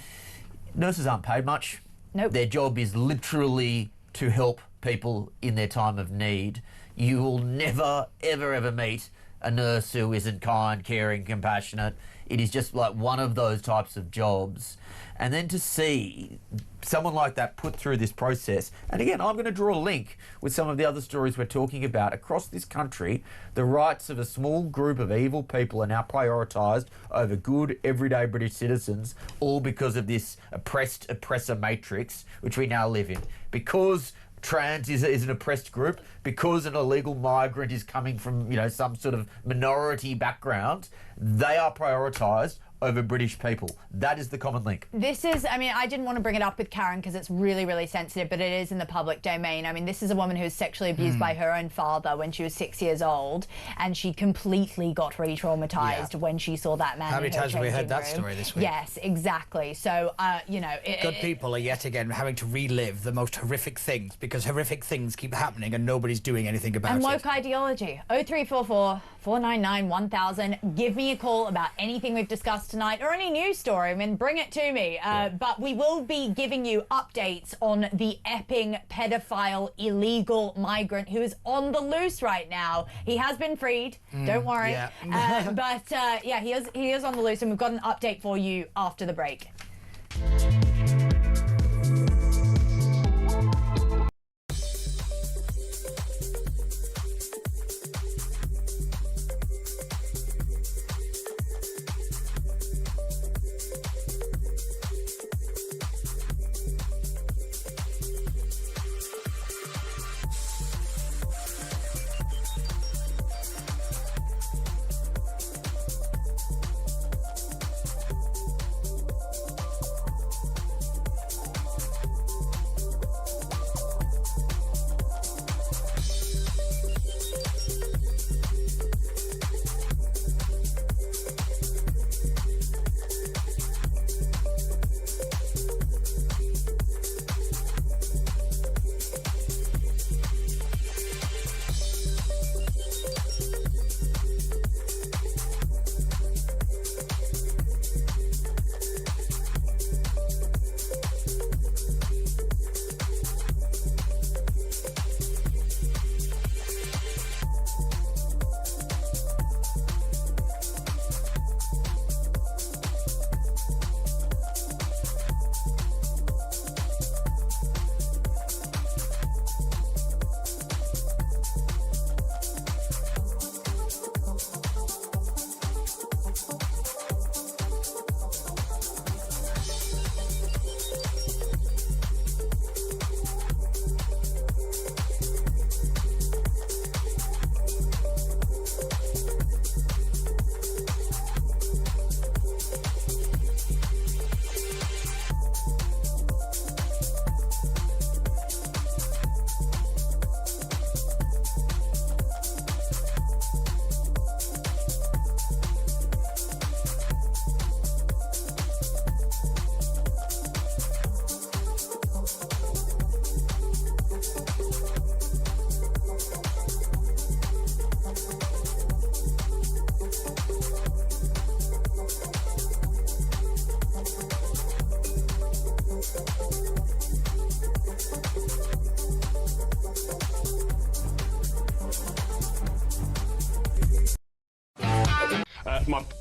Nurses aren't paid much. Nope. Their job is literally to help people in their time of need. You will never, ever meet a nurse who isn't kind, caring, compassionate. It is just like one of those types of jobs. And then to see someone like that put through this process, and again, I'm going to draw a link with some of the other stories we're talking about. Across this country, the rights of a small group of evil people are now prioritised over good, everyday British citizens, all because of this oppressor matrix, which we now live in. Because trans is an oppressed group, because an illegal migrant is coming from, some sort of minority background, they are prioritised over British people. That is the common link. This is, I didn't want to bring it up with Karen because it's really, really sensitive, but it is in the public domain. This is a woman who was sexually abused by her own father when she was 6 years old, and she completely got re-traumatized when she saw that man. How many times have we heard that story this week? Yes, exactly. So, Good people are yet again having to relive the most horrific things, because horrific things keep happening and nobody's doing anything about it. And woke ideology. 0344 499 1000. Give me a call about anything we've discussed tonight or any news story. Bring it to me. But we will be giving you updates on the Epping pedophile illegal migrant who is on the loose right now. He has been freed. Don't worry. Yeah. He is on the loose, and we've got an update for you after the break.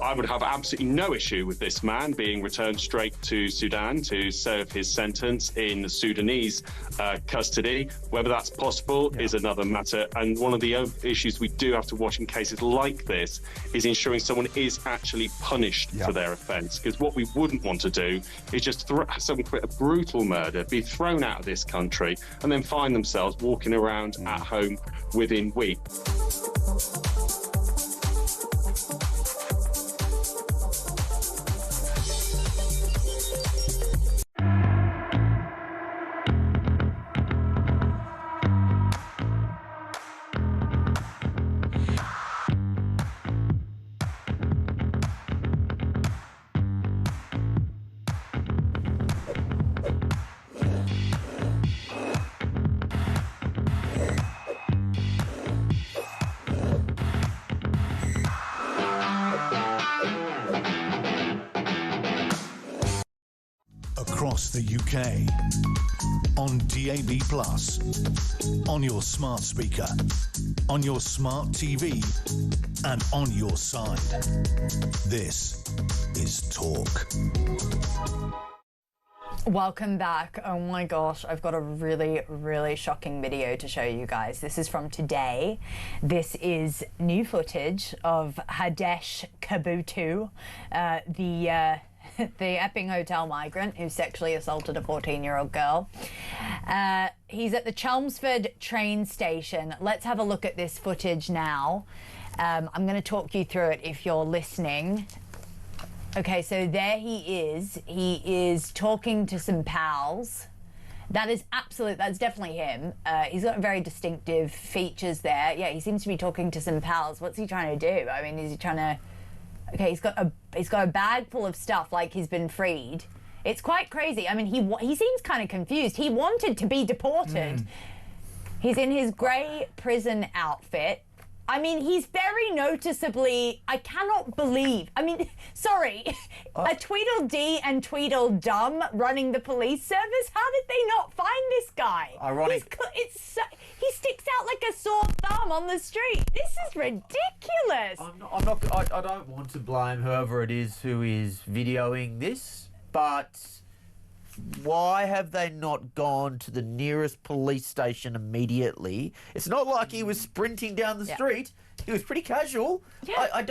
I would have absolutely no issue with this man being returned straight to Sudan to serve his sentence in Sudanese custody. Whether that's possible is another matter. And one of the issues we do have to watch in cases like this is ensuring someone is actually punished for their offence. Because what we wouldn't want to do is just someone commit a brutal murder, be thrown out of this country, and then find themselves walking around at home within weeks. Across the UK, on DAB+, on your smart speaker, on your smart TV, and on your side. This is Talk. Welcome back. Oh my gosh, I've got a really, really shocking video to show you guys. This is from today. This is new footage of Hadesh Kabutu, the Epping Hotel migrant who sexually assaulted a 14-year-old girl. He's at the Chelmsford train station. Let's have a look at this footage now. I'm going to talk you through it if you're listening. Okay, so there he is. He is talking to some pals. That's definitely him. He's got very distinctive features there. Yeah, he seems to be talking to some pals. What's he trying to do? I mean, is he trying to... Okay, he's got a bag full of stuff, like he's been freed. It's quite crazy. I mean, he seems kind of confused. He wanted to be deported. He's in his grey prison outfit. I mean, he's very noticeably... I cannot believe... I mean, sorry. A Tweedledee and Tweedledum running the police service? How did they not find this guy? Ironic. He sticks out like a sore thumb on the street. This is ridiculous. I don't want to blame whoever it is who is videoing this, but why have they not gone to the nearest police station immediately? It's not like he was sprinting down the street. He was pretty casual. Yeah.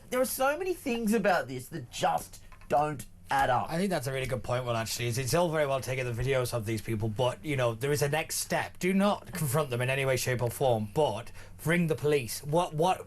There are so many things about this that just don't add up. I think that's a really good point, Will, actually. It's all very well taking the videos of these people, but, you know, there is a next step. Do not confront them in any way, shape or form, but ring the police.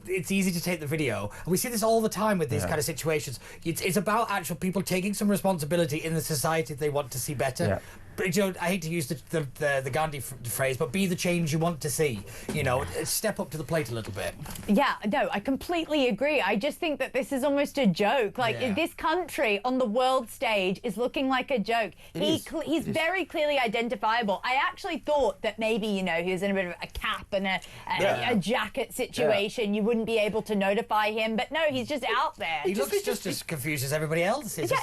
It's easy to take the video. And we see this all the time with these kind of situations. It's about actual people taking some responsibility in the society they want to see better. Yeah. But, you know, I hate to use the Gandhi phrase, but be the change you want to see. You know, step up to the plate a little bit. Yeah, no, I completely agree. I just think that this is almost a joke. Like, this country on the world stage is looking like a joke. He's very clearly identifiable. I actually thought that maybe, you know, he was in a bit of a cap and a jacket situation. You wouldn't be able to notify him. But no, he's just out there. He looks just as confused as everybody else is. But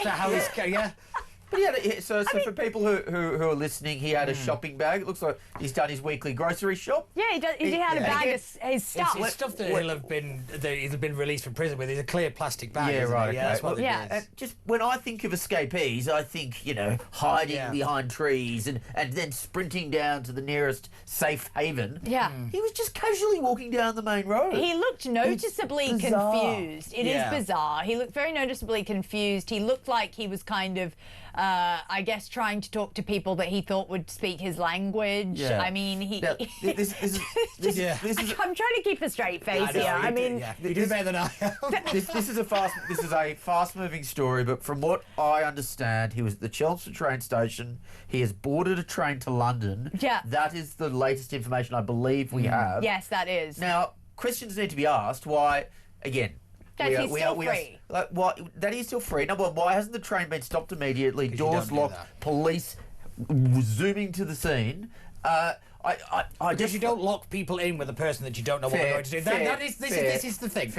so for people who are listening, he had a shopping bag. It looks like he's done his weekly grocery shop. Yeah, he had a bag of his stuff. It's stuff that he'll have been released from prison with. It's a clear plastic bag. Yeah, right. Yeah, that's what it is. Just when I think of escapees, I think, you know, hiding behind trees and then sprinting down to the nearest safe haven. Yeah. He was just casually walking down the main road. He looked noticeably confused. It is bizarre. He looked very noticeably confused. He looked like he was kind of... I guess trying to talk to people that he thought would speak his language. Yeah. I mean, this is I'm trying to keep a straight face here. I mean, you do better than I am. This is a fast-moving story, but from what I understand, he was at the Chelmsford train station. He has boarded a train to London. Yeah, that is the latest information I believe we have. Yes, that is. Now, questions need to be asked. Why, again? He's still free. That is still free. Number one, why hasn't the train been stopped immediately? Doors locked, police zooming to the scene. Because you don't lock people in with a person that you don't know what they're going to do. This is the thing.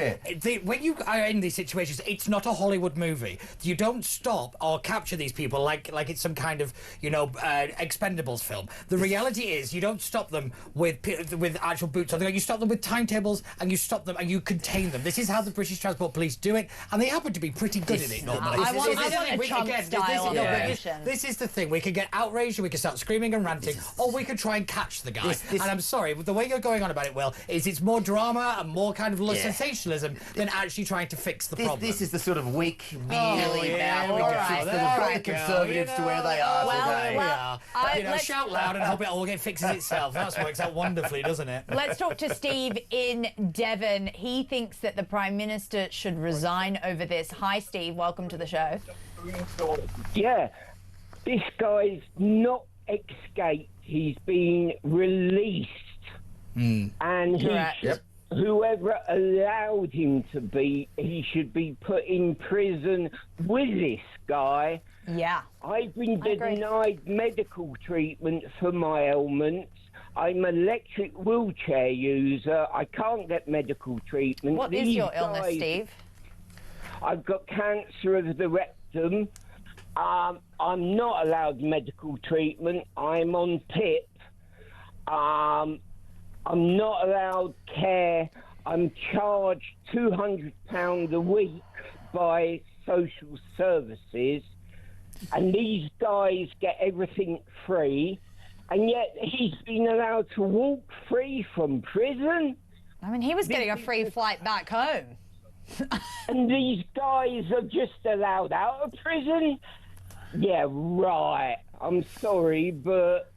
When you are in these situations, it's not a Hollywood movie. You don't stop or capture these people like it's some kind of Expendables film. The reality is you don't stop them with actual boots on the ground. You stop them with timetables, and you stop them and you contain them. This is how the British Transport Police do it, and they happen to be pretty good at it normally. I want a Trump-style operation. This is the thing. We could get outraged, we could start screaming and ranting, or we could try and catch the guy. And I'm sorry, the way you're going on about it, Will, is it's more drama and more kind of sensationalism than actually trying to fix the problem. This is the sort of weak, mealy mouth. We can fix them. Brought the Conservatives to where they are today. Shout loud and hope it all fixes itself. That works out wonderfully, doesn't it? Let's talk to Steve in Devon. He thinks that the Prime Minister should resign over this. Hi, Steve. Welcome to the show. Yeah, this guy's not escaped. He's been released. And whoever allowed him to be, he should be put in prison with this guy. Yeah. I've been denied medical treatment for my ailments. I'm an electric wheelchair user. I can't get medical treatment. What is your illness, Steve? I've got cancer of the rectum. I'm not allowed medical treatment. I'm on PIP. I'm not allowed care. I'm charged £200 a week by social services. And these guys get everything free. And yet he's been allowed to walk free from prison. I mean, he was getting a free flight back home. And these guys are just allowed out of prison? Yeah, right. I'm sorry, but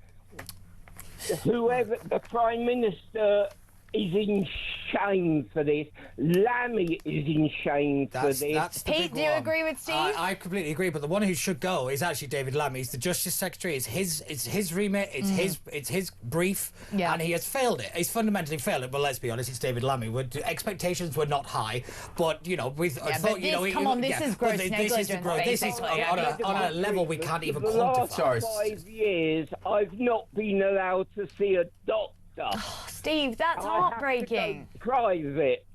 whoever, the Prime Minister is in shame for this. Lammy is in shame for this. Pete, do you agree with Steve? I completely agree, but the one who should go is actually David Lammy. He's the Justice Secretary. It's his remit. It's his brief, and he has failed it. He's fundamentally failed it. But let's be honest, it's David Lammy. Expectations were not high, but this is gross negligence. This is on a level we can't even quantify. The last 5 years, I've not been allowed to see a doctor. Oh, Steve, that's heartbreaking. Private,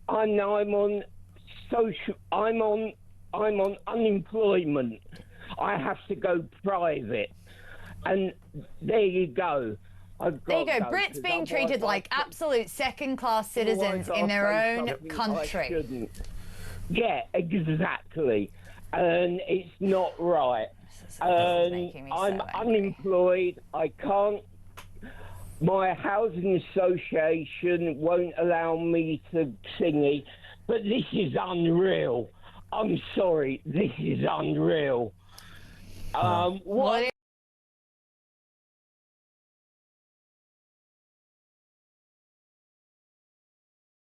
and I'm on social. I'm on unemployment. I have to go private, and there you go. There you go. Brits being treated like absolute second-class citizens in their own country. Yeah, exactly, and it's not right. And I'm unemployed. I can't. My housing association won't allow me to sing, but this is unreal. I'm sorry, this is unreal. What?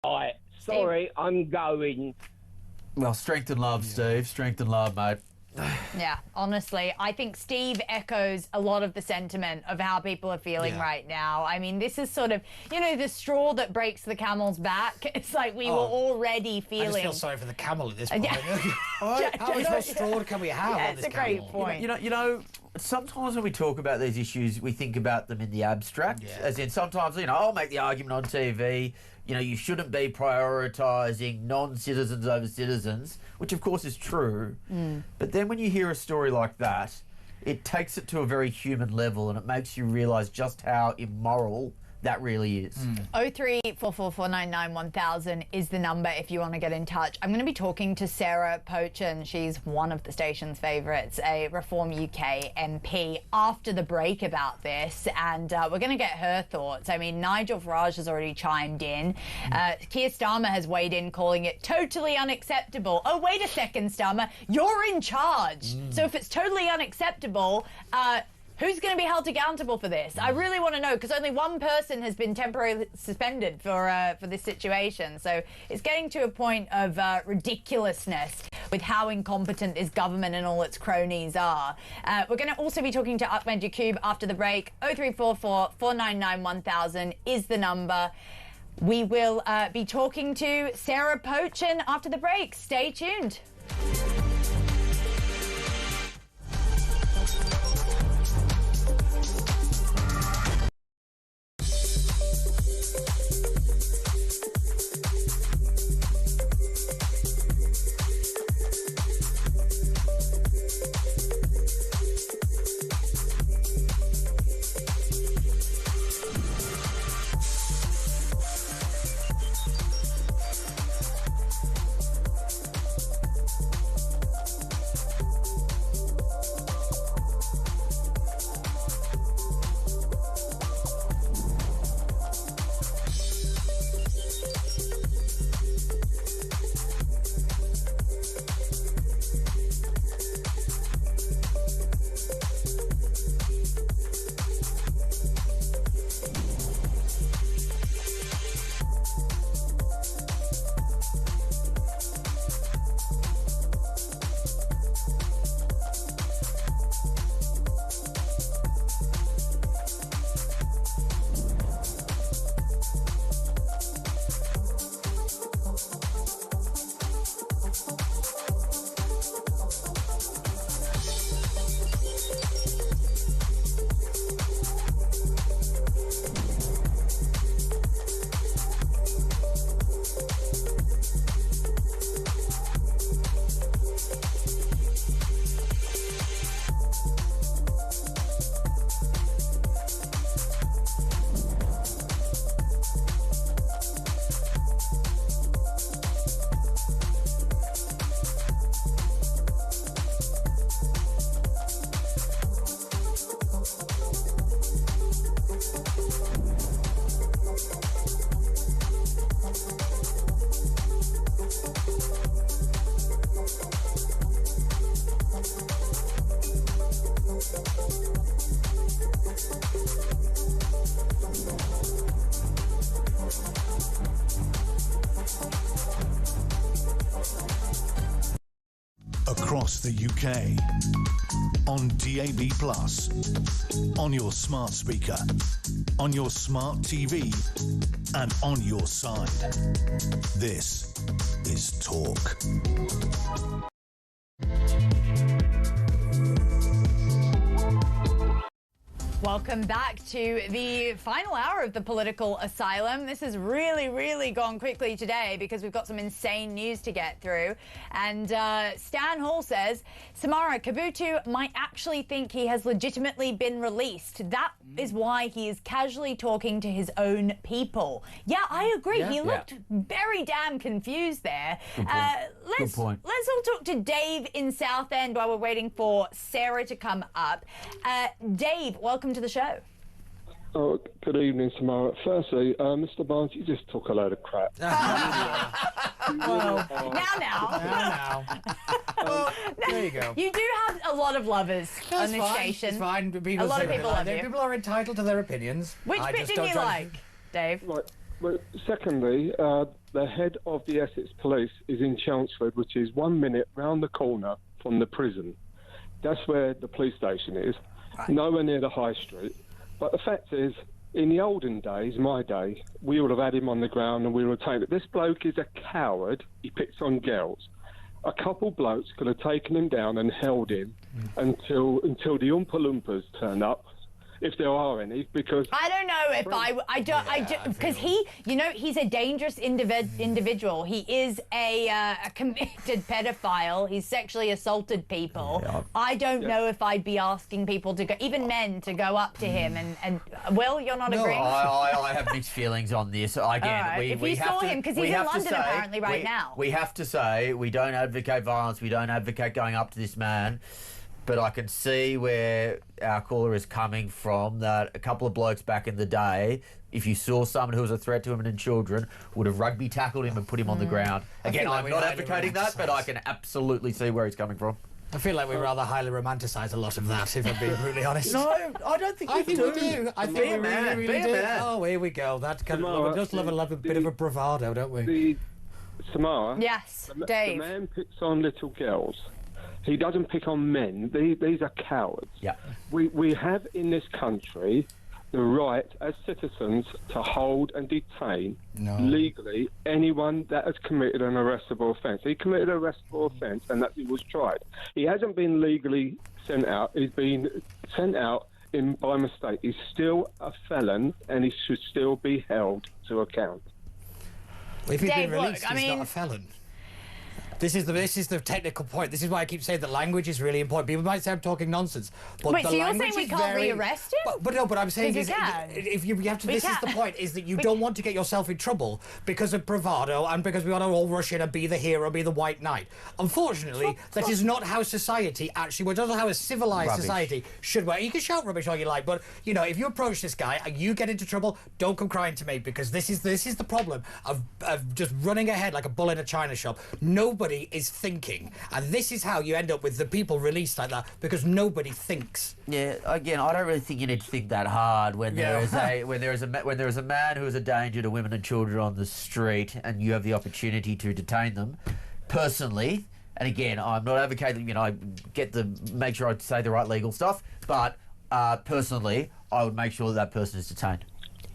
Right, sorry, I'm going. Well, strength and love, Steve. Strength and love, mate. Yeah, honestly, I think Steve echoes a lot of the sentiment of how people are feeling right now. I mean, this is sort of, the straw that breaks the camel's back. It's like we were already feeling... I just feel sorry for the camel at this point. How much more straw can we have on this camel? It's a great point. You know, sometimes when we talk about these issues, we think about them in the abstract. Yeah. As in, sometimes, I'll make the argument on TV, you shouldn't be prioritising non-citizens over citizens, which of course is true. But then when you hear a story like that, it takes it to a very human level and it makes you realise just how immoral that really is. 03444991000 is the number if you want to get in touch. I'm going to be talking to Sarah Pochin. She's one of the station's favourites, a Reform UK MP, after the break about this, and we're going to get her thoughts. I mean, Nigel Farage has already chimed in. Keir Starmer has weighed in, calling it totally unacceptable. Oh, wait a second, Starmer, you're in charge. So if it's totally unacceptable, who's going to be held accountable for this? I really want to know, because only one person has been temporarily suspended for this situation. So it's getting to a point of ridiculousness with how incompetent this government and all its cronies are. We're going to also be talking to Ahmed Yaqub after the break. 0344 499 1000 is the number. We will be talking to Sarah Pochin after the break. Stay tuned. across the UK. On DAB+, on your smart speaker, on your smart TV, and on your side. This is Talk. Welcome back to the final hour of the political asylum. This has really gone quickly today because we've got some insane news to get through. And Stan Hall says, Samara, Kabutu might actually think he has legitimately been released. That is why he is casually talking to his own people. Yeah, I agree. He looked very damn confused there. Good point. Let's all talk to Dave in Southend while we're waiting for Sarah to come up. Dave, welcome to the show. Oh, good evening, Samara. Firstly, Mr. Barnes, you just talk a load of crap. Well, now. Well, there you go. You do have a lot of lovers on this station. It's fine. A lot of people love you. People are entitled to their opinions. Which bit didn't you like, Dave? Right. Well, secondly, the head of the Essex Police is in Chelmsford, which is 1 minute round the corner from the prison. That's where the police station is. Nowhere near the high street. But the fact is, in the olden days, my day, we would have had him on the ground and we would have taken it. This bloke is a coward. He picks on girls. A couple blokes could have taken him down and held him until the Oompa Loompas turn up, if there are any, because... I don't know if because he's a dangerous individual. He is a convicted pedophile. He's sexually assaulted people. Yeah. I don't know if I'd be asking people to go, even men, to go up to him and Will, you're not agreeing? I have mixed feelings on this. Again, right. If you saw him, because he's in London apparently right now. We have to say we don't advocate violence. We don't advocate going up to this man. But I can see where our caller is coming from, that a couple of blokes back in the day, if you saw someone who was a threat to women and children, would have rugby tackled him and put him on the ground. Again, I'm not advocating that, but I can absolutely see where he's coming from. I feel like we rather highly romanticise a lot of that, if I'm being brutally honest. No, I don't think we do. I think we really do. Oh, here we go. That kind of, we just love a bit of a bravado, don't we? Samara? Yes, Dave. The man picks on little girls. He doesn't pick on men. These are cowards. Yeah. We have in this country the right as citizens to hold and detain legally anyone that has committed an arrestable offence. He committed an arrestable offence and that he was tried. He hasn't been legally sent out. He's been sent out by mistake. He's still a felon and he should still be held to account. Well, if he's been released, he's not a felon. This is the technical point. This is why I keep saying that language is really important. People might say I'm talking nonsense, but wait, the so you're language saying we can't rearrest him? But no, but I'm saying is, if you have to. This is the point: is that you don't want to get yourself in trouble because of bravado and because we want to all rush in and be the hero, be the white knight. Unfortunately, that is not how society actually works. That's not how a civilized society should work. You can shout rubbish all you like, but you know, if you approach this guy and you get into trouble, don't come crying to me, because this is the problem of just running ahead like a bull in a china shop. Nobody is thinking. And this is how you end up with the people released like that, because nobody thinks. Yeah, again, I don't really think you need to think that hard when there is a man who is a danger to women and children on the street, and you have the opportunity to detain them. Personally, and again, I'm not advocating, I make sure I say the right legal stuff, but personally, I would make sure that person is detained.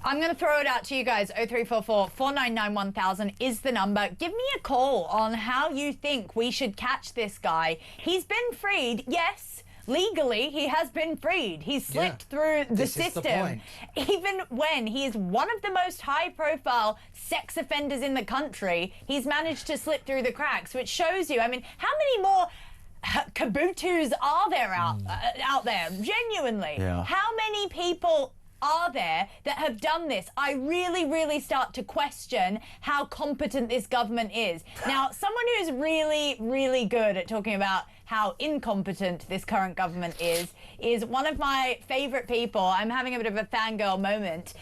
I'm going to throw it out to you guys. 0344 499 1000 is the number. Give me a call on how you think we should catch this guy. He's been freed, yes. Legally, he has been freed. He's slipped through the system. Even when he is one of the most high-profile sex offenders in the country, he's managed to slip through the cracks, which shows you, I mean, how many more Kabutus are there out there? Genuinely. Yeah. How many people are there that have done this? I really start to question how competent this government is. Now, someone who's really good at talking about how incompetent this current government is one of my favourite people. I'm having a bit of a fangirl moment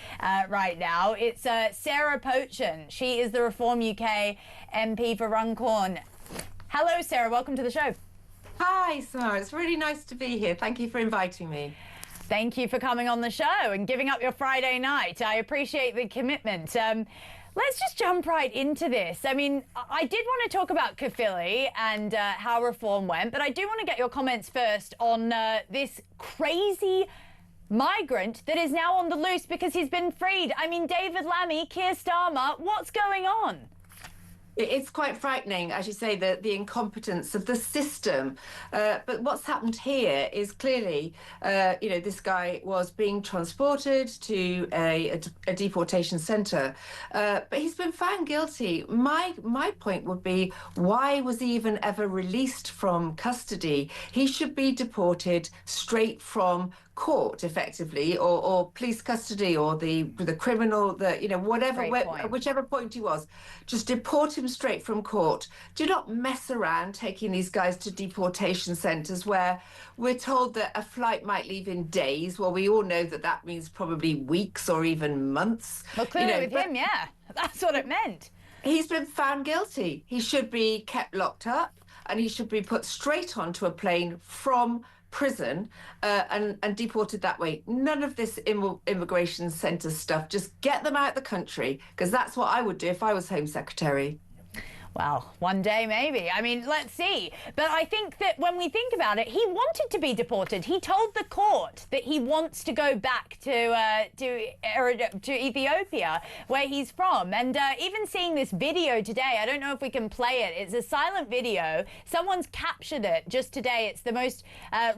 right now. It's Sarah Pochen. She is the Reform UK MP for Runcorn. Hello, Sarah. Welcome to the show. Hi, Samara. It's really nice to be here. Thank you for inviting me. Thank you for coming on the show and giving up your Friday night. I appreciate the commitment. Let's just jump right into this. I mean, I did want to talk about Kafili and how reform went, but I do want to get your comments first on this crazy migrant that is now on the loose because he's been freed. I mean, David Lammy, Keir Starmer, what's going on? It's quite frightening, as you say, the incompetence of the system. But what's happened here is clearly, this guy was being transported to a deportation centre, but he's been found guilty. My point would be, why was he even ever released from custody? He should be deported straight from court, effectively, or police custody, or the criminal, whichever point he was, just deport him straight from court. Do not mess around taking these guys to deportation centres where we're told that a flight might leave in days. Well, we all know that means probably weeks or even months. Well, clearly with him, yeah, that's what it meant. He's been found guilty. He should be kept locked up, and he should be put straight onto a plane from prison and deported that way. None of this immigration centre stuff. Just get them out of the country, because that's what I would do if I was Home Secretary. Well, one day maybe. I mean, let's see. But I think that when we think about it, he wanted to be deported. He told the court that he wants to go back to Ethiopia, where he's from. And even seeing this video today, I don't know if we can play it. It's a silent video. Someone's captured it just today. It's the most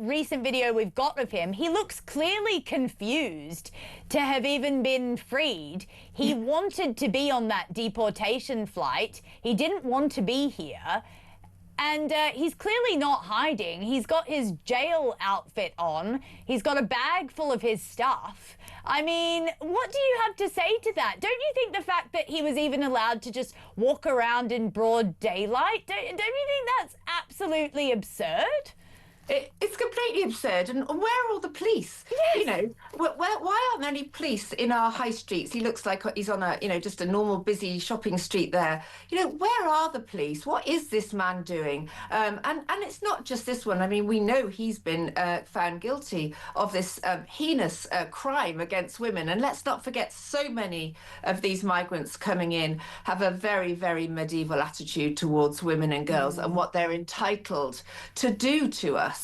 recent video we've got of him. He looks clearly confused to have even been freed. He wanted to be on that deportation flight. He didn't want to be here. And he's clearly not hiding. He's got his jail outfit on. He's got a bag full of his stuff. I mean, what do you have to say to that? Don't you think the fact that he was even allowed to just walk around in broad daylight, don't you think that's absolutely absurd? It's completely absurd. And where are all the police? Yes. Why aren't there any police in our high streets? He looks like he's on just a normal busy shopping street there. Where are the police? What is this man doing? And it's not just this one. I mean, we know he's been found guilty of this heinous crime against women. And let's not forget, so many of these migrants coming in have a very, very medieval attitude towards women and girls and what they're entitled to do to us.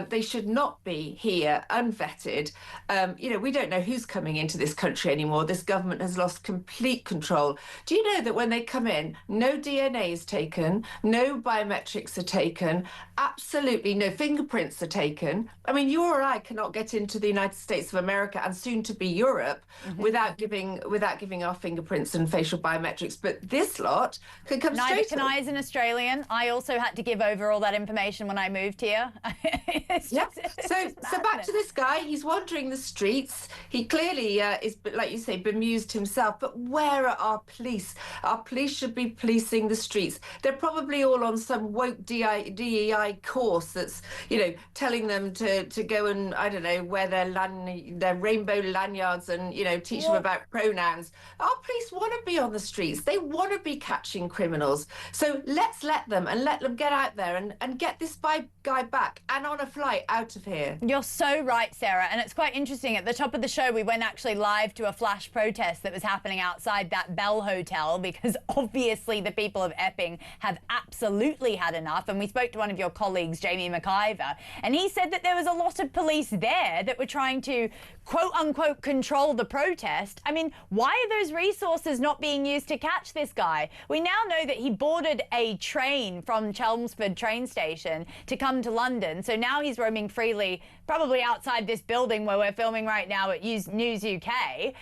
They should not be here unvetted. We don't know who's coming into this country anymore. This government has lost complete control. Do you know that when they come in, no DNA is taken, no biometrics are taken, absolutely no fingerprints are taken? I mean, you or I cannot get into the United States of America and soon to be Europe without giving our fingerprints and facial biometrics. But this lot can come straight. Neither can I as an Australian. I also had to give over all that information when I moved here. So back to this guy. He's wandering the streets. He clearly is, like you say, bemused himself. But where are our police? Our police should be policing the streets. They're probably all on some woke DEI course that's, telling them to go and, I don't know, wear their rainbow lanyards and, teach them about pronouns. Our police want to be on the streets. They want to be catching criminals. So let's let them get out there and get this guy back and on a flight out of here. You're so right, Sarah. And it's quite interesting. At the top of the show, we went actually live to a flash protest that was happening outside that Bell Hotel, because obviously the people of Epping have absolutely had enough. And we spoke to one of your colleagues, Jamie McIver, and he said that there was a lot of police there that were trying to, quote unquote, control the protest. I mean, why are those resources not being used to catch this guy? We now know that he boarded a train from Chelmsford train station to come to London. So now he's roaming freely, probably outside this building where we're filming right now at News UK.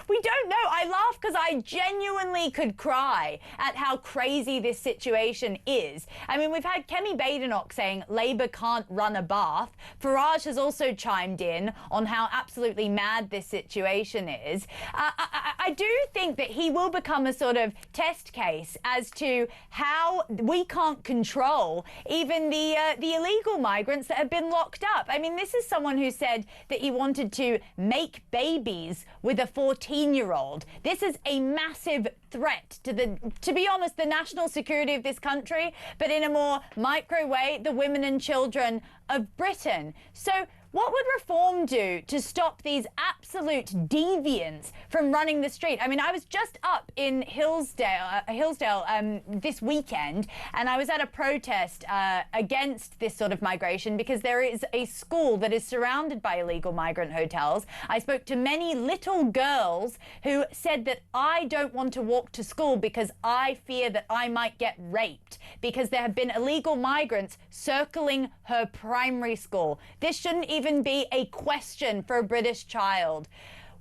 We don't know. I laugh because I genuinely could cry at how crazy this situation is. I mean, we've had Kemi Badenoch saying Labour can't run a bath. Farage has also chimed in on how absolutely mad this situation is. I do think that he will become a sort of test case as to how we can't control even the illegal migrants that have been locked up. I mean, this is someone who said that he wanted to make babies with a 14-year-old. This is a massive threat to be honest, the national security of this country, but in a more micro way, the women and children of Britain. So What would reform do to stop these absolute deviants from running the street? I mean, I was just up in Hillsdale this weekend, and I was at a protest against this sort of migration because there is a school that is surrounded by illegal migrant hotels. I spoke to many little girls who said that I don't want to walk to school because I fear that I might get raped because there have been illegal migrants circling her primary school. This shouldn't even be a question for a British child.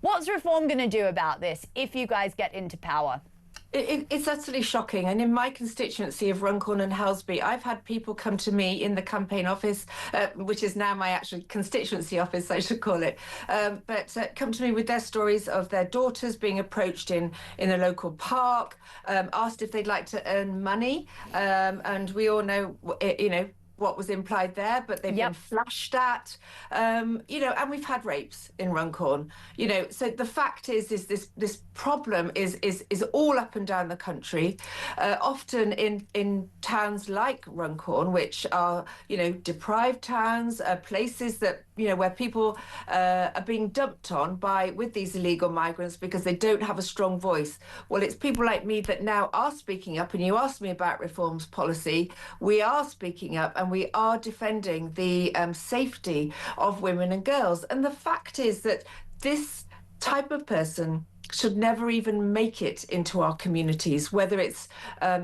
What's reform going to do about this if you guys get into power? It's utterly shocking. And in my constituency of Runcorn and Helsby, I've had people come to me in the campaign office, which is now my actual constituency office, I should call it, but come to me with their stories of their daughters being approached in a local park, asked if they'd like to earn money. And we all know, what was implied there, but they've been flashed at, and we've had rapes in Runcorn, so the fact is this problem is all up and down the country, often in towns like Runcorn, which are, deprived towns, places that, where people are being dumped on with these illegal migrants because they don't have a strong voice. Well, it's people like me that now are speaking up, and you asked me about reforms policy. We are speaking up, and we are defending the safety of women and girls. And the fact is that this type of person should never even make it into our communities, whether it's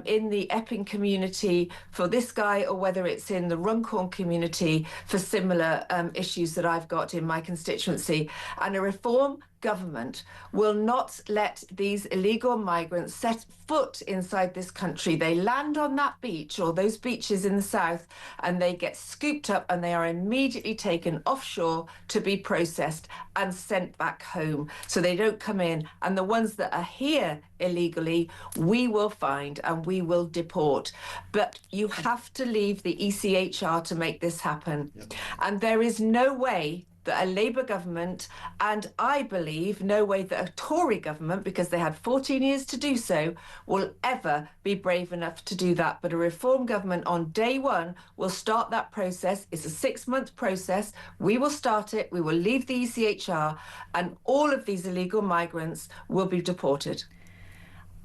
in the Epping community for this guy or whether it's in the Runcorn community for similar issues that I've got in my constituency. And a reform government will not let these illegal migrants set foot inside this country. They land on that beach or those beaches in the south and they get scooped up and they are immediately taken offshore to be processed and sent back home so they don't come in. And the ones that are here illegally, we will find and we will deport. But you have to leave the ECHR to make this happen. Yep. And there is no way that a Labour government, and I believe no way that a Tory government, because they had 14 years to do so, will ever be brave enough to do that. But a Reform government on day one will start that process. It's a 6-month process. We will start it. We will leave the ECHR, and all of these illegal migrants will be deported.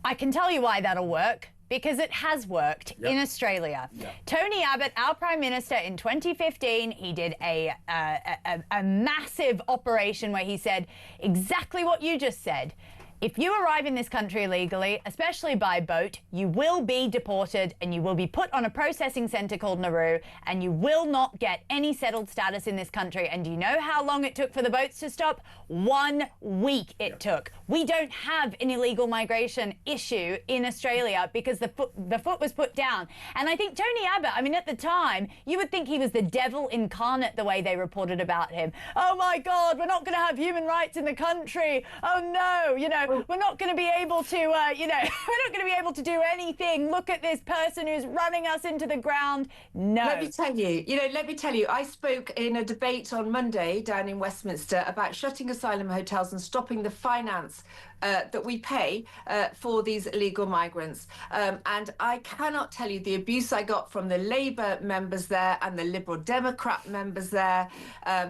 I can tell you why that'll work. Because it has worked in Australia. Tony Abbott, our Prime Minister, in 2015, he did a massive operation where he said exactly what you just said. If you arrive in this country illegally, especially by boat, you will be deported and you will be put on a processing centre called Nauru and you will not get any settled status in this country. And do you know how long it took for the boats to stop? 1 week it took. We don't have an illegal migration issue in Australia because the foot was put down. And I think Tony Abbott, I mean, at the time, you would think he was the devil incarnate the way they reported about him. Oh my God, we're not going to have human rights in the country. Oh no, we're not going to be able to, we're not going to be able to do anything. Look at this person who's running us into the ground. No. Let me tell you, I spoke in a debate on Monday down in Westminster about shutting asylum hotels and stopping the finance that we pay for these illegal migrants. And I cannot tell you the abuse I got from the Labour members there and the Liberal Democrat members there,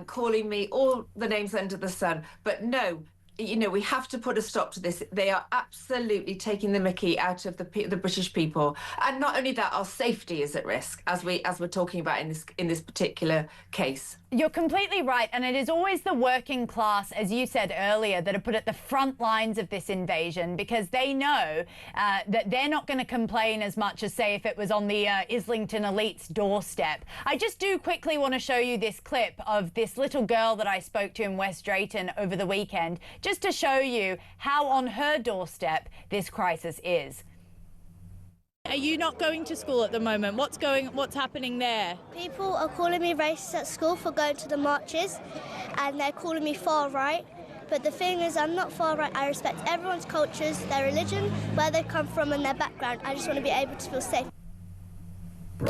calling me all the names under the sun. But no, we have to put a stop to this. They are absolutely taking the mickey out of the British people, and not only that, our safety is at risk, as we're talking about in this particular case. You're completely right, and it is always the working class, as you said earlier, that are put at the front lines of this invasion because they know that they're not going to complain as much as, say, if it was on the Islington elite's doorstep. I just do quickly want to show you this clip of this little girl that I spoke to in West Drayton over the weekend, just to show you how on her doorstep this crisis is. Are you not going to school at the moment? What's happening there? People are calling me racist at school for going to the marches, and they're calling me far right. But the thing is, I'm not far right. I respect everyone's cultures, their religion, where they come from and their background. I just want to be able to feel safe.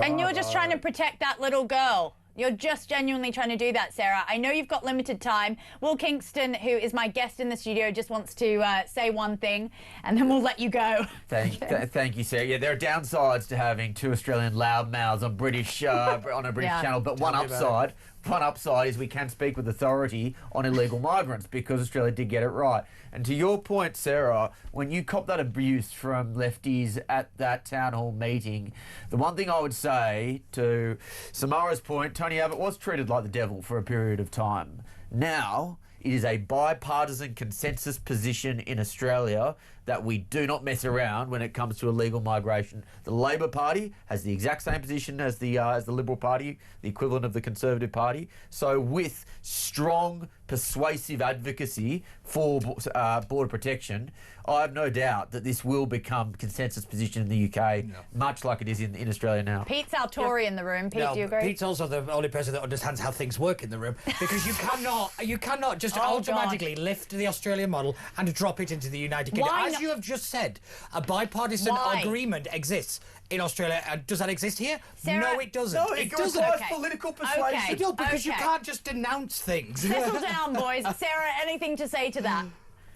And you're just trying to protect that little girl. You're just genuinely trying to do that, Sarah. I know you've got limited time. Will Kingston, who is my guest in the studio, just wants to say one thing, and then we'll let you go. Thank you, Sarah. Yeah, there are downsides to having two Australian loudmouths on British on a British channel, but one upside one upside is we can speak with authority on illegal migrants because Australia did get it right. And to your point, Sarah, when you cop that abuse from lefties at that town hall meeting, the one thing I would say to Samara's point, Tony Abbott was treated like the devil for a period of time. Now, it is a bipartisan consensus position in Australia that we do not mess around when it comes to illegal migration. The Labor Party has the exact same position as the Liberal Party, the equivalent of the Conservative Party. So with strong, persuasive advocacy for border protection, I have no doubt that this will become consensus position in the UK, much like it is in Australia now. Pete's our Tory in the room. Pete, do you agree? Pete's also the only person that understands how things work in the room, because you cannot just automatically lift the Australian model and drop it into the United Kingdom. Why As you have just said, a bipartisan agreement exists in Australia. Does that exist here? Sarah, no, it doesn't. No, it doesn't. Political persuasion. No, because you can't just denounce things. Settle down, boys. Sarah, anything to say to that?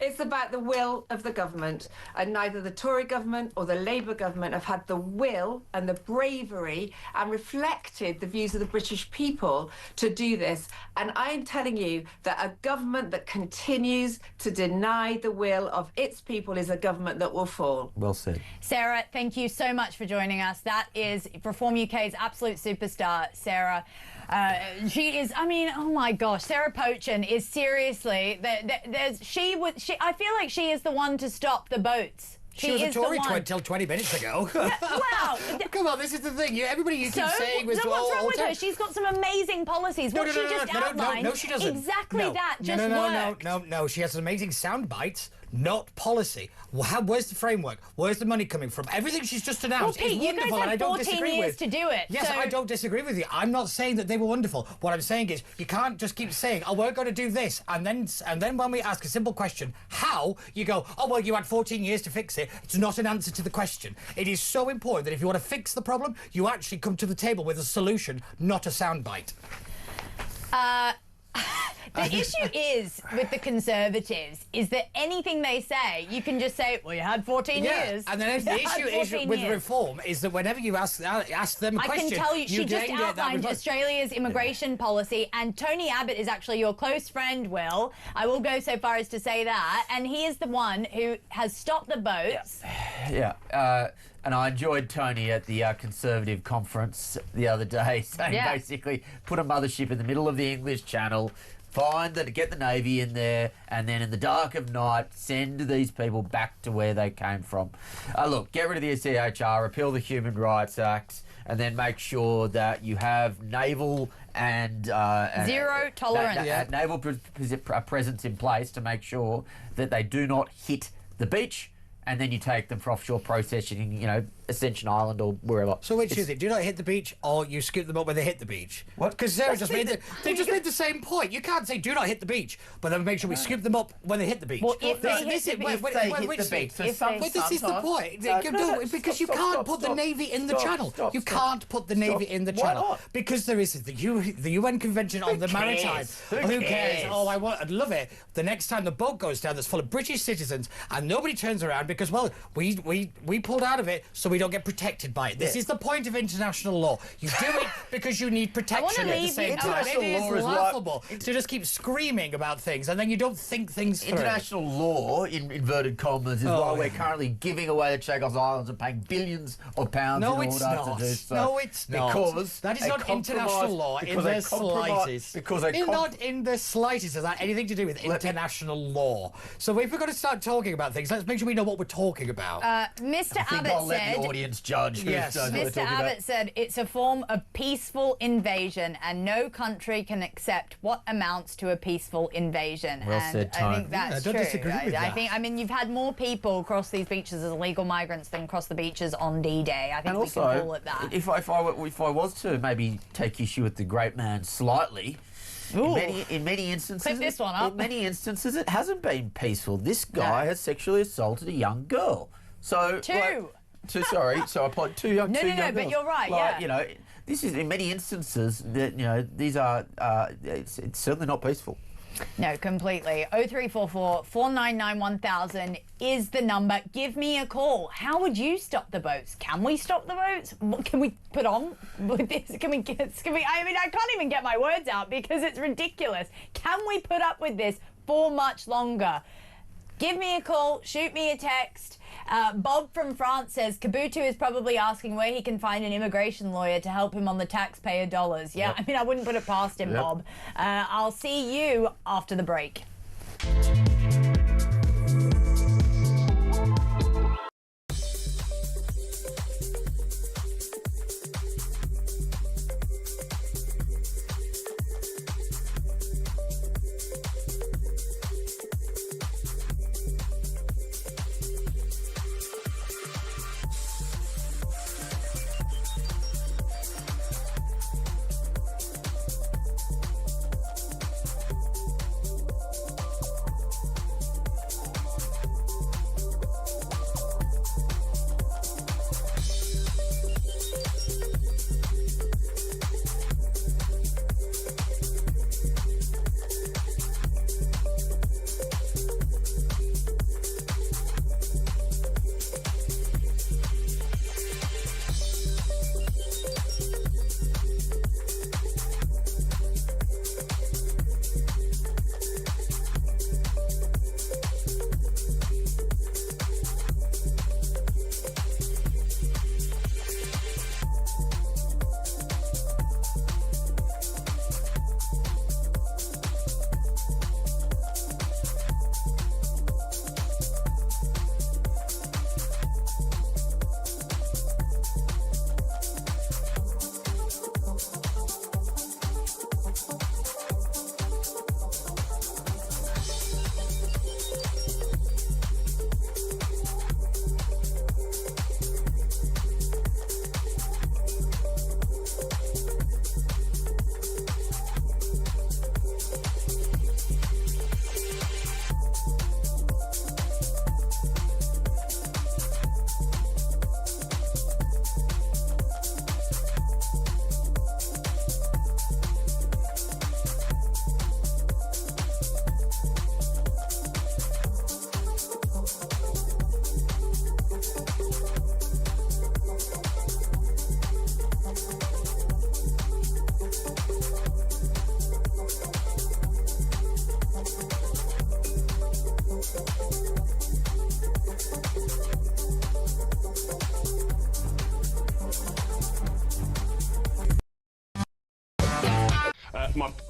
It's about the will of the government, and neither the Tory government or the Labour government have had the will and the bravery and reflected the views of the British people to do this. And I'm telling you that a government that continues to deny the will of its people is a government that will fall. Well said. Sarah, thank you so much for joining us. That is Reform UK's absolute superstar, Sarah. She is, I mean, oh my gosh, Sarah Pochin is seriously, I feel like she is the one to stop the boats. She was a Tory until 20 minutes ago. Wow. Come on, this is the thing. Everybody you keep saying was... So what's wrong with her? She's got some amazing policies. What she just outlined, no, she doesn't. Exactly that just worked. No. She has some amazing sound bites, not policy. Where's the framework? Where's the money coming from? Everything she's just announced is wonderful, and I don't disagree with. You guys had 14 years to do it. Yes, I don't disagree with you. I'm not saying that they were wonderful. What I'm saying is you can't just keep saying, oh, we're going to do this, and then when we ask a simple question, how, you go, oh, well, you had 14 years to fix it. It's not an answer to the question. It is so important that if you want to fix the problem, you actually come to the table with a solution, not a soundbite. The issue is with the Conservatives is that anything they say, you can just say, well, you had 14 years. And then the issue is with reform is that whenever you ask them a question, I can tell you, she just outlined Australia's immigration policy, and Tony Abbott is actually your close friend, Will. I will go so far as to say that. And he is the one who has stopped the boats. And I enjoyed Tony at the Conservative conference the other day, saying basically put a mothership in the middle of the English Channel, get the Navy in there, and then in the dark of night, send these people back to where they came from. Look, get rid of the CHR, repeal the Human Rights Act, and then make sure that you have naval and zero tolerance naval presence in place to make sure that they do not hit the beach. And then you take them for offshore processing, Ascension Island or wherever. So which is it? Do not hit the beach, or you scoop them up when they hit the beach? What? Because Sarah just made the same point. You can't say do not hit the beach, but then make sure we scoop them up when they hit the beach. Well, if they hit the beach, this is the point. Because you can't put the Navy in the Channel. You can't put the Navy in the Channel because there is the UN Convention on the Maritime. Who cares? Oh, I'd love it. The next time the boat goes down that's full of British citizens and nobody turns around because, well, we pulled out of it so we don't get protected by it. This is the point of international law. You do it because you need protection at the same time. It is laughable to just keep screaming about things and then you don't think things through. International law, in inverted commas, is why we're currently giving away the Chagos Islands and paying billions of pounds in order to do so. No, it's not. Because that is not international law in the slightest. Not in the slightest has that anything to do with international law. So if we're going to start talking about things, let's make sure we know what we're talking about. Mr. Abbott said... the audience judge. Yes. Mr. Abbott said it's a form of peaceful invasion and no country can accept what amounts to a peaceful invasion. Well said, Tone. I think that's true. I don't disagree with that. I mean, you've had more people cross these beaches as illegal migrants than cross the beaches on D-Day. I think we can call it that. If I was to maybe take issue with the great man slightly... In many instances, clip this one up. In many instances, it hasn't been peaceful. This guy has sexually assaulted a young girl. So two young girls. But you're right. This is in many instances that these are. It's certainly not peaceful. No, completely. 0344 499 1000 is the number. Give me a call. How would you stop the boats? Can we stop the boats? What can we put on with this? Can we, I mean, I can't even get my words out because it's ridiculous. Can we put up with this for much longer? Give me a call, shoot me a text. Bob from France says Kabutu is probably asking where he can find an immigration lawyer to help him on the taxpayer dollars. Yeah, yep. I mean, I wouldn't put it past him, yep. Bob. I'll see you after the break.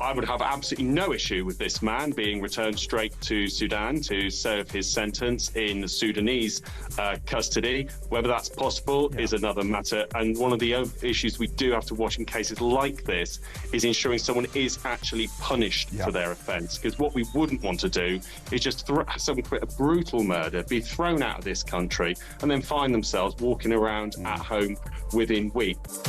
I would have absolutely no issue with this man being returned straight to Sudan to serve his sentence in Sudanese custody. Whether that's possible is another matter. And one of the issues we do have to watch in cases like this is ensuring someone is actually punished for their offence. Because what we wouldn't want to do is just someone commit a brutal murder, be thrown out of this country, and then find themselves walking around at home within weeks.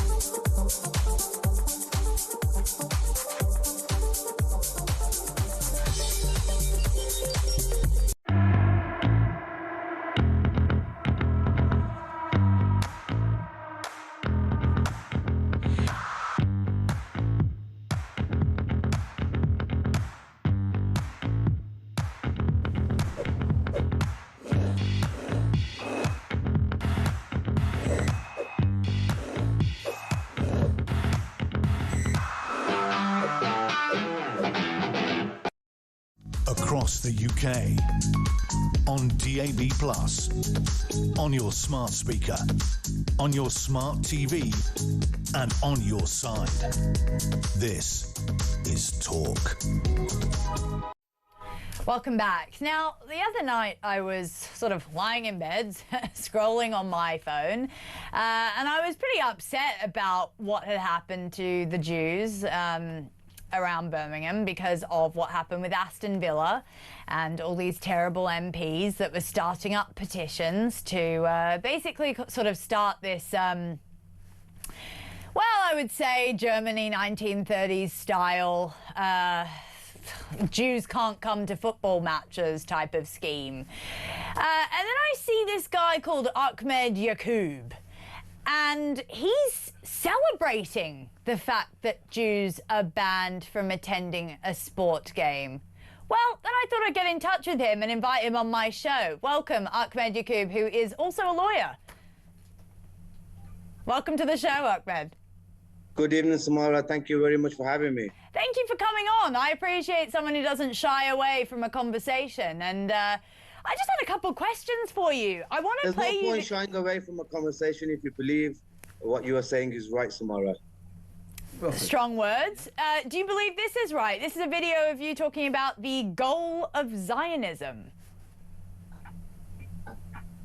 Across the UK, on DAB+, on your smart speaker, on your smart TV, and on your side. This is Talk. Welcome back. Now, the other night I was sort of lying in bed, scrolling on my phone, and I was pretty upset about what had happened to the Jews around Birmingham because of what happened with Aston Villa and all these terrible MPs that were starting up petitions to basically sort of start this, well, I would say Germany 1930s style Jews can't come to football matches type of scheme. And then I see this guy called Ahmed Yaqub, and he's celebrating the fact that Jews are banned from attending a sport game. Well, then I thought I'd get in touch with him and invite him on my show. Welcome, Ahmed Yaqub, who is also a lawyer. Welcome to the show, Ahmed. Good evening, Samara. Thank you very much for having me. Thank you for coming on. I appreciate someone who doesn't shy away from a conversation. And I just had a couple of questions for you. I want to play you... There's no point shying away from a conversation if you believe what you are saying is right, Samara. Strong words. Do you believe this is right? This is a video of you talking about the goal of Zionism.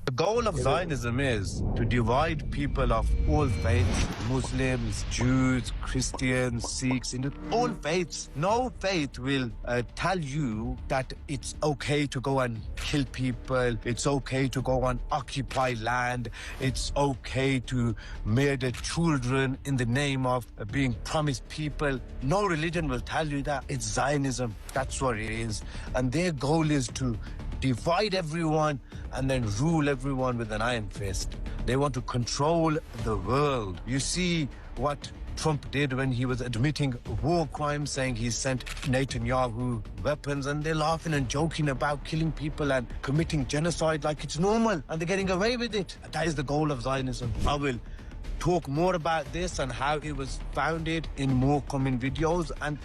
The goal of Zionism is to divide people of all faiths, Muslims, Jews, Christians, Sikhs, into all faiths. No faith will tell you that it's okay to go and kill people, it's okay to go and occupy land, it's okay to murder children in the name of being promised people. No religion will tell you that. It's Zionism. That's what it is. And their goal is to divide everyone and then rule everyone with an iron fist. They want to control the world. You see what Trump did when he was admitting war crimes, saying he sent Netanyahu weapons, and they're laughing and joking about killing people and committing genocide like it's normal, and they're getting away with it. That is the goal of Zionism. I will talk more about this and how it was founded in more coming videos and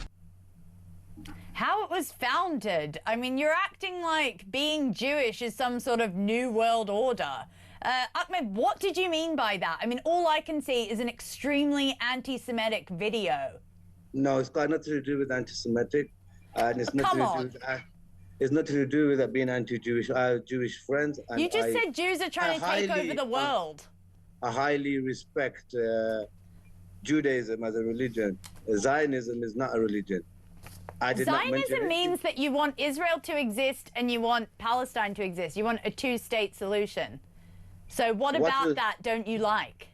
how it was founded. I mean, you're acting like being Jewish is some sort of new world order. Ahmed, what did you mean by that? I mean, all I can see is an extremely anti-Semitic video. No, it's got nothing to do with anti-Semitic. And it's nothing to do with it's nothing to do with being anti-Jewish. I have Jewish friends. And you just said Jews are trying to take over the world. I highly respect Judaism as a religion. Zionism is not a religion. Zionism means that you want Israel to exist and you want Palestine to exist. You want a two-state solution. So what about that don't you like?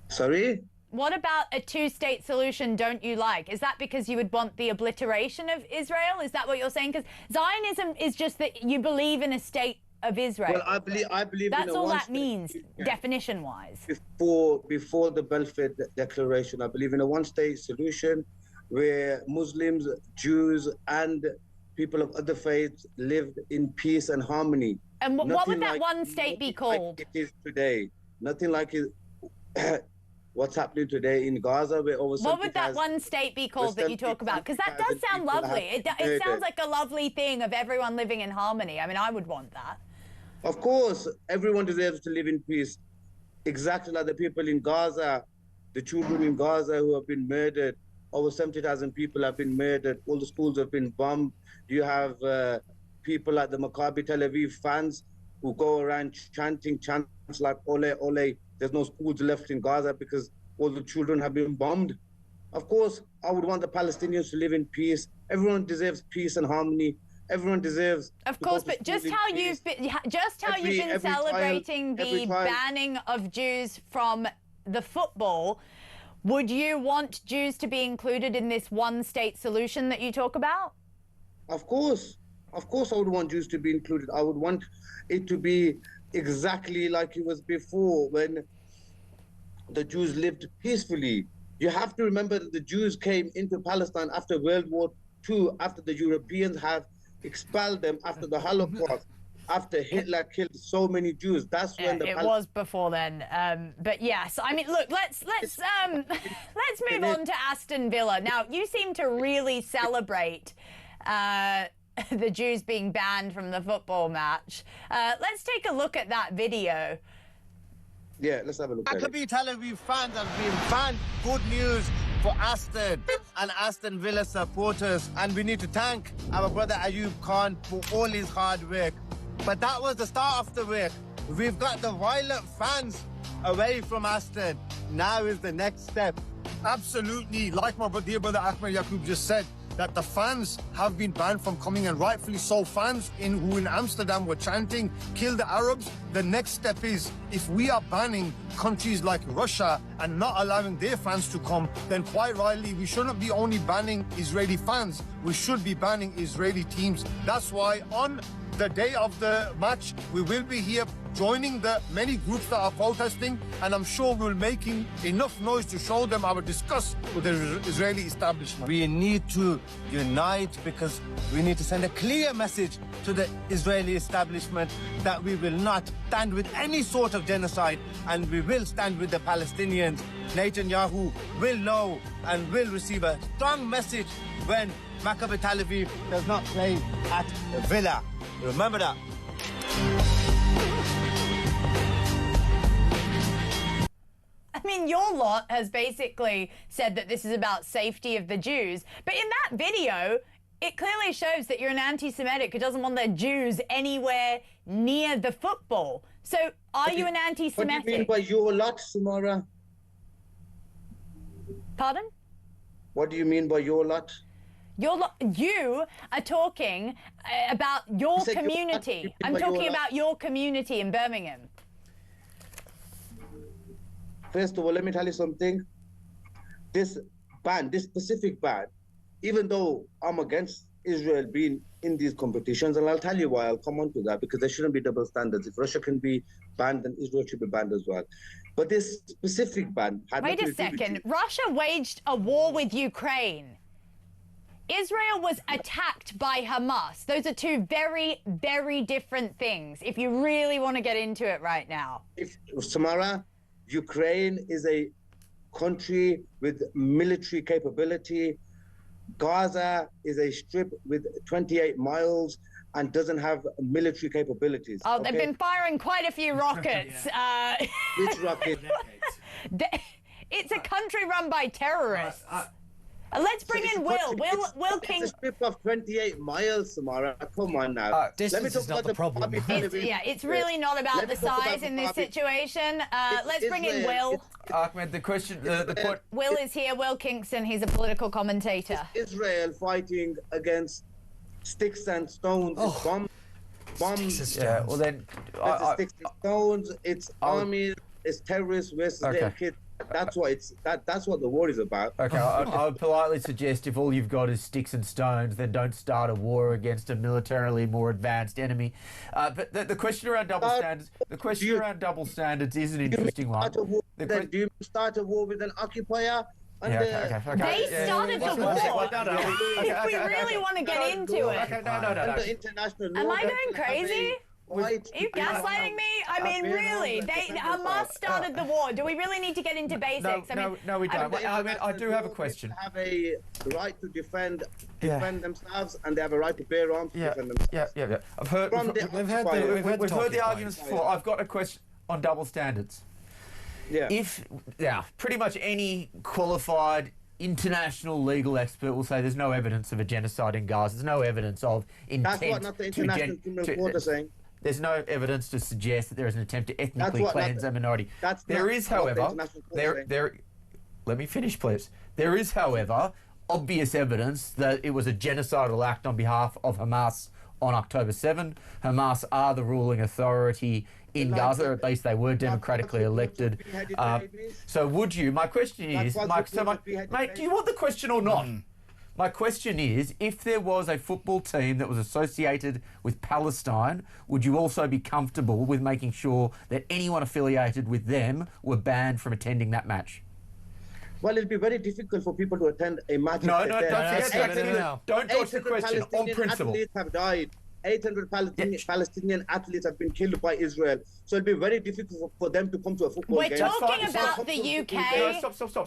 Sorry? What about a two-state solution don't you like? Is that because you would want the obliteration of Israel? Is that what you're saying? Because Zionism is just that you believe in a state of Israel. Well, I believe that's in all that means, definition-wise. Before the Balfour Declaration, I believe in a one-state solution where Muslims, Jews, and people of other faiths lived in peace and harmony. And what would that one state be called? Like it is today. Nothing like what's happening today in Gaza. Where over what would that one state be called that you talk about? Because that does sound lovely. It sounds like a lovely thing of everyone living in harmony. I mean, I would want that. Of course, everyone deserves to live in peace. Exactly like the people in Gaza, the children in Gaza who have been murdered. Over 70,000 people have been murdered. All the schools have been bombed. You have people like the Maccabi Tel Aviv fans who go around chanting chants like ole, ole. There's no schools left in Gaza because all the children have been bombed. Of course, I would want the Palestinians to live in peace. Everyone deserves peace and harmony. Everyone deserves. Of course, but just how you've been celebrating the banning of Jews from the football. Would you want Jews to be included in this one-state solution that you talk about? Of course. Of course I would want Jews to be included. I would want it to be exactly like it was before when the Jews lived peacefully. You have to remember that the Jews came into Palestine after World War II, after the Europeans have expelled them, after the Holocaust. After Hitler killed so many Jews, that's when it was before then. But yes, I mean, look, let's move on to Aston Villa. Now, you seem to really celebrate the Jews being banned from the football match. Let's take a look at that video. Yeah, let's have a look at it. Maccabi Tel Aviv fans have been banned. Good news for Aston and Aston Villa supporters. And we need to thank our brother Ayub Khan for all his hard work. But that was the start of the work. We've got the violent fans away from Aston. Now is the next step. Absolutely, like my dear brother Ahmed Yaqub just said, that the fans have been banned from coming, and rightfully so. Fans who in Amsterdam were chanting, kill the Arabs. The next step is, if we are banning countries like Russia and not allowing their fans to come, then quite rightly, we shouldn't be only banning Israeli fans. We should be banning Israeli teams. That's why on the day of the match, we will be here joining the many groups that are protesting, and I'm sure we're making enough noise to show them our disgust with the Israeli establishment. We need to unite because we need to send a clear message to the Israeli establishment that we will not stand with any sort of genocide, and we will stand with the Palestinians. Netanyahu will know and will receive a strong message when Maccabi Tel Aviv does not play at Villa. Remember that. I mean, your lot has basically said that this is about safety of the Jews, but in that video, it clearly shows that you're an anti-Semitic who doesn't want the Jews anywhere near the football. So, are you an anti-Semitic? What do you mean by your lot, Samara? Pardon? What do you mean by your lot? You are talking about your community. I'm talking about your community in Birmingham. First of all, let me tell you something. This ban, this specific ban, even though I'm against Israel being in these competitions, and I'll tell you why, I'll come on to that, because there shouldn't be double standards. If Russia can be banned, then Israel should be banned as well. But this specific ban had Wait a second. Russia waged a war with Ukraine. Israel was attacked by Hamas. Those are two very, very different things, if you really want to get into it right now. Samara, Ukraine is a country with military capability. Gaza is a strip with 28 miles and doesn't have military capabilities. Oh, they've been firing quite a few rockets. Which rocket? It's a country run by terrorists. Let's bring in Will. Will King. It's a strip of 28 miles, Samara. Come on now. Distance is not the problem. It's really not about the size in this situation. Let's bring in Will. Ahmed, the question, the point. Will is here. Will Kingston. He's a political commentator. Israel fighting against sticks and stones. It's bombs. Yeah. Well then, sticks and stones. It's armies. It's terrorists versus their kids. That's what that's what the war is about. Okay, I would politely suggest if all you've got is sticks and stones, then don't start a war against a militarily more advanced enemy. But the question around double standards, is an interesting one. Do you start a war with an occupier? They started the war. If we really want to get into it. Am I going crazy? Are you gaslighting me? I mean, really? Hamas started the war. Do we really need to get into basics? No, we don't. I do have a question. They have a right to defend themselves, and they have a right to bear arms to defend themselves. Yeah. I've heard. We've heard the arguments before. I've got a question on double standards. Pretty much any qualified international legal expert will say there's no evidence of a genocide in Gaza. There's no evidence of intent. That's what not the International Criminal Court is saying. There's no evidence to suggest that there is an attempt to ethnically cleanse a minority. There is, however, let me finish, please. There is, however, obvious evidence that it was a genocidal act on behalf of Hamas on October 7. Hamas are the ruling authority in Gaza, at least they were democratically elected. So would you, my question is, mate, do you want the question or not? My question is, if there was a football team that was associated with Palestine, would you also be comfortable with making sure that anyone affiliated with them were banned from attending that match? Well, it'll be very difficult for people to attend a match. No, don't dodge the question. On principle. Athletes have died. 800 Palestinian athletes have been killed by Israel. So it'll be very difficult for them to come to a football game. We're talking about the UK.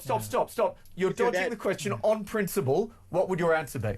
No, stop. You're dodging the question on principle. What would your answer be?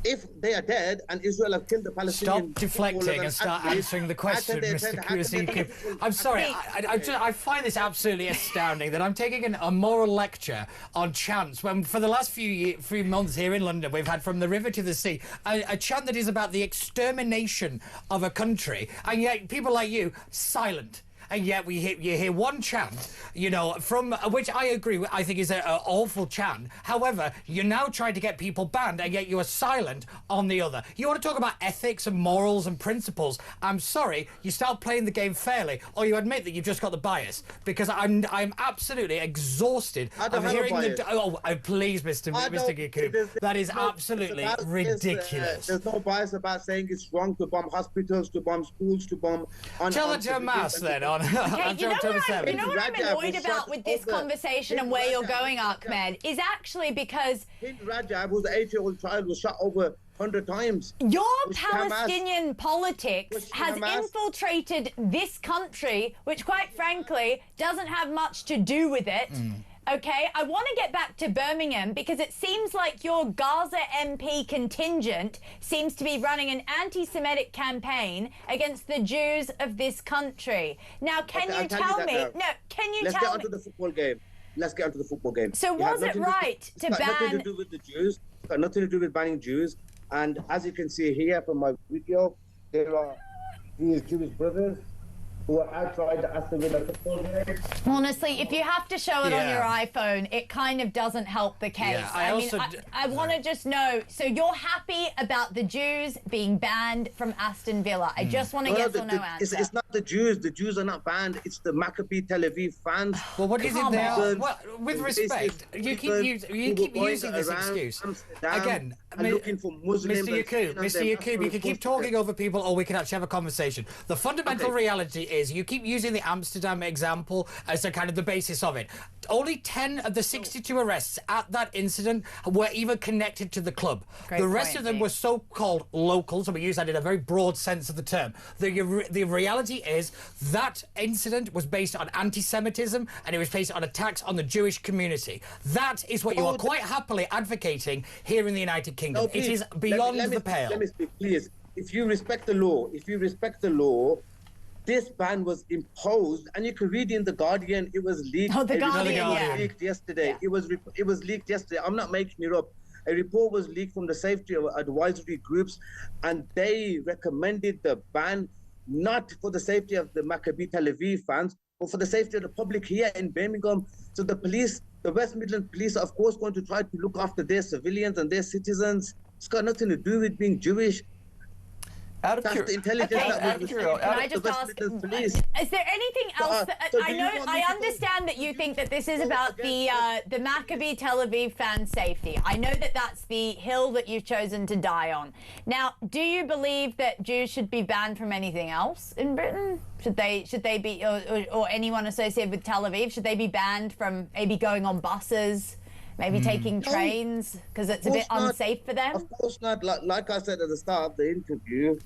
If they are dead and Israel have killed the Palestinians... Stop deflecting and start answering the question, Mr. Kuzinski. I'm sorry, I find this absolutely astounding that I'm taking a moral lecture on chants when for the last few months here in London we've had From the River to the Sea, a chant that is about the extermination of a country, and yet people like you, silent. and yet you hear one chant, you know, from which I agree with, I think is an awful chant. However, you're now trying to get people banned, and yet you are silent on the other. You want to talk about ethics and morals and principles? I'm sorry, you start playing the game fairly, or you admit that you've just got the bias. Because I'm absolutely exhausted of hearing the. Oh, please, Mr. Yakub, that is absolutely ridiculous. There's no bias about saying it's wrong to bomb hospitals, to bomb schools, to bomb. Tell it to Hamas then on October 7th. You know what I'm annoyed about with this conversation and where you're going, Ahmed, is actually because Hind Rajab, who's an 8-year-old child, was shot over 100 times. Your Palestinian politics has infiltrated this country, which quite frankly doesn't have much to do with it. Okay, I want to get back to Birmingham because it seems like your Gaza MP contingent seems to be running an anti-Semitic campaign against the Jews of this country. Now, can you tell me? No, can you tell me? Let's get onto the football game. Let's get onto the football game. So was it right to ban? It's got nothing to do with the Jews. It's got nothing to do with banning Jews. And as you can see here from my video, there are these Jewish brothers who are outside the Aston Villa football game. Honestly, if you have to show it on your iPhone, it kind of doesn't help the case. Yeah, I want to just know, so you're happy about the Jews being banned from Aston Villa? I just want a yes or no answer. It's not the Jews. The Jews are not banned. It's the Maccabi Tel Aviv fans. Well, what is it there? Well, with respect, you keep using this excuse. Again, looking for Muslims. Mr. Yakub, you can keep talking over people, or we can actually have a conversation. The fundamental reality is you keep using the Amsterdam example as a kind of the basis of it. Only 10 of the 62 arrests at that incident were even connected to the club. The rest of them were so-called locals, and we use that in a very broad sense of the term. The reality is that incident was based on anti-Semitism, and it was based on attacks on the Jewish community. That is what you are quite happily advocating here in the United Kingdom. No, please, it is beyond the pale. Let me speak, please. If you respect the law, this ban was imposed, and you can read in The Guardian, it was leaked. Oh, The Guardian, leaked yesterday. It was leaked yesterday. I'm not making it up. A report was leaked from the safety advisory groups, and they recommended the ban not for the safety of the Maccabi Tel Aviv fans, but for the safety of the public here in Birmingham. So the police, the West Midlands police, are of course going to try to look after their civilians and their citizens. It's got nothing to do with being Jewish. Out of intelligence. Can I just ask, is there anything else that, I understand that you think that this is about the Maccabi Tel Aviv fan safety. I know that that's the hill that you've chosen to die on. Now, do you believe that Jews should be banned from anything else in Britain? Should they be, or anyone associated with Tel Aviv, should they be banned from maybe going on buses? Maybe taking trains because it's a bit unsafe for them? Of course not. Like I said at the start of the interview,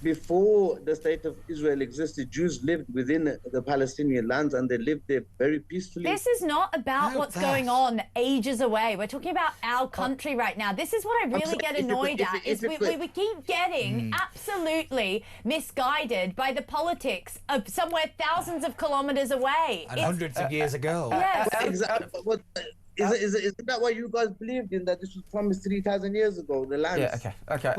before the state of Israel existed, Jews lived within the Palestinian lands, and they lived there very peacefully. This is not about what's going on ages away. We're talking about our country right now. This is what I really get annoyed at, is we keep getting absolutely misguided by the politics of somewhere thousands of kilometers away. And hundreds of years ago. Yes. Exactly. Is that what you guys believed in, that this was promised 3,000 years ago, the land? Yeah, okay.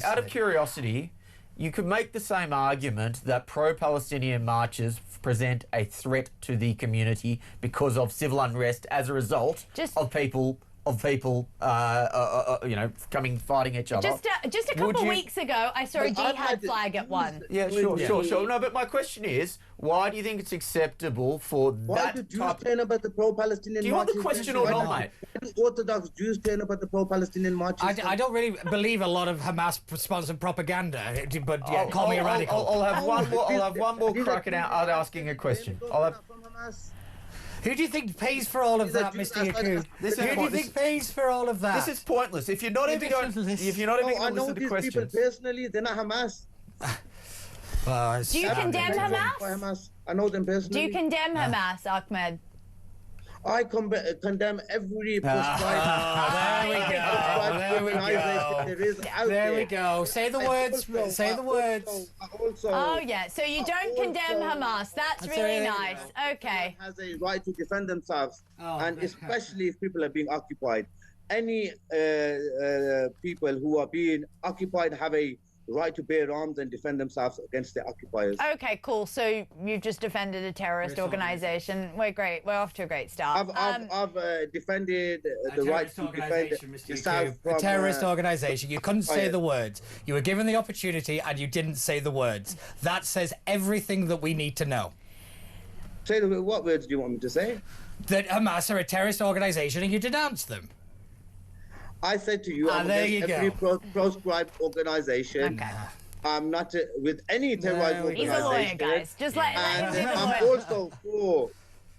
Out of curiosity, you could make the same argument that pro-Palestinian marches present a threat to the community because of civil unrest as a result of people fighting each other. Just a couple of weeks ago, I saw a jihad flag at one. Yeah, sure. No, but my question is, why do you think it's acceptable for why do Jews turn up at the pro-Palestinian marches? Do you want the question or not, mate? Why do Orthodox Jews turn up at the pro-Palestinian marches? I don't really believe a lot of Hamas-sponsored propaganda, but yeah, call me a radical. I'll have one more crack at asking a question. Who do you think pays for all of that, Mr. Yakub? Who do you think pays for all of that? This is pointless. If you're not even going to listen to questions. People personally, they're not Hamas. Do you condemn Hamas? I know them personally. Do you condemn Hamas, Ahmed? I condemn every There we go. Say the words. Say the words. Oh yeah. So you don't condemn Hamas. That's really nice. Okay. Has a right to defend themselves, and especially if people are being occupied. Any people who are being occupied have a right to bear arms and defend themselves against the occupiers. Okay, cool. So you've just defended a terrorist organisation. We're great. We're off to a great start. I've defended the right to defend yourself from a terrorist organisation. You couldn't say the words. You were given the opportunity and you didn't say the words. That says everything that we need to know. Say what words do you want me to say? That Hamas are a terrorist organisation and you denounced them. I said to you, I'm against every proscribed organisation. Okay. I'm not with any terrorist organisation. He's a lawyer, guys. Just let him be the lawyer. I'm also for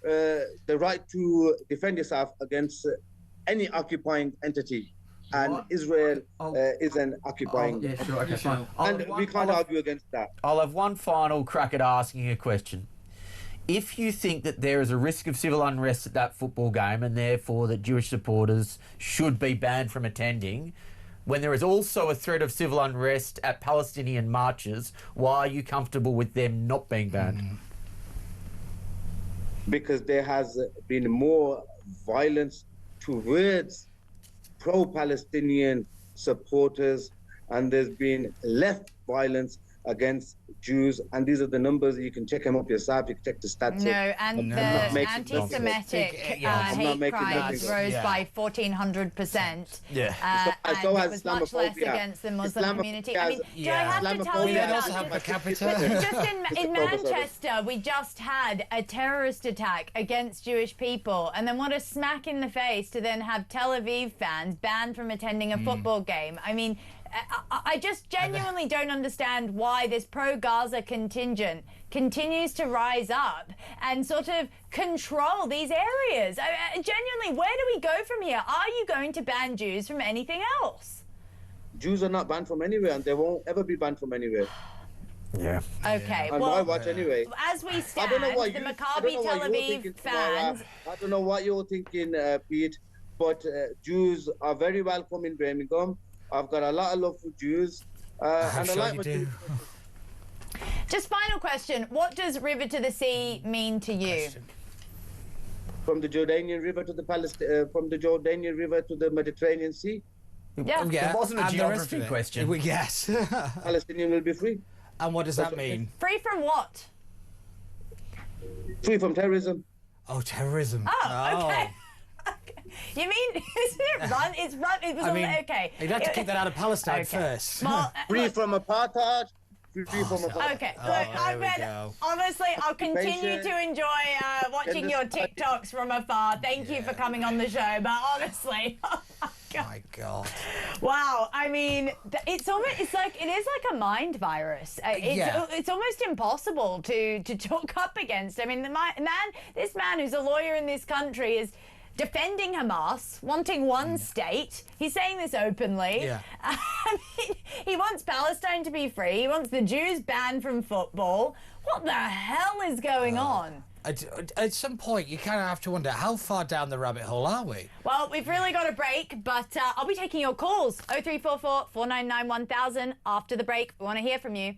the right to defend yourself against any occupying entity. And Israel is an occupying yeah, sure, okay, fine. and we can't argue against that. I'll have one final crack at asking a question. If you think that there is a risk of civil unrest at that football game and therefore that Jewish supporters should be banned from attending, when there is also a threat of civil unrest at Palestinian marches, why are you comfortable with them not being banned? Because there has been more violence towards pro-Palestinian supporters and there's been less violence against Jews, and these are the numbers. You can check them up yourself. You can check the stats. No, and the anti-Semitic hate crimes rose by 1,400%. Yeah. And it was much less against the Muslim community. I mean, do I have to tell you about just in Manchester, we just had a terrorist attack against Jewish people, and then what a smack in the face to then have Tel Aviv fans banned from attending a football game. I mean, I just genuinely don't understand why this pro-Gaza contingent continues to rise up and sort of control these areas. Genuinely, where do we go from here? Are you going to ban Jews from anything else? Jews are not banned from anywhere, and they won't ever be banned from anywhere. Yeah. Okay. On my watch, anyway. As we stand, the Maccabi Tel Aviv fans. I don't know what you're thinking, Pete, but Jews are very welcome in Birmingham. I've got a lot of love for Jews. I'm sure you do. Just final question. What does River to the Sea mean to you? From the Jordanian River to the from the Jordanian River to the Mediterranean Sea? Yeah. It wasn't a geography question. Yes. Palestinian will be free. And what does that mean? Free from what? Free from terrorism. Oh, terrorism. Oh, okay. You mean, isn't it run? It's run. It was okay. You'd have to keep that out of Palestine first. Well, free from apartheid. Free from apartheid. Okay. Look, honestly, I'll continue to enjoy watching your TikToks from afar. Thank you for coming on the show. But honestly, oh my God. Wow. I mean, it's almost like a mind virus. It's almost impossible to talk up against. I mean, this man who's a lawyer in this country is defending Hamas, wanting one state. He's saying this openly. Yeah. I mean, he wants Palestine to be free. He wants the Jews banned from football. What the hell is going on? At some point, you kind of have to wonder, how far down the rabbit hole are we? Well, we've really got a break, but I'll be taking your calls. 0344 499 1000. After the break, we want to hear from you.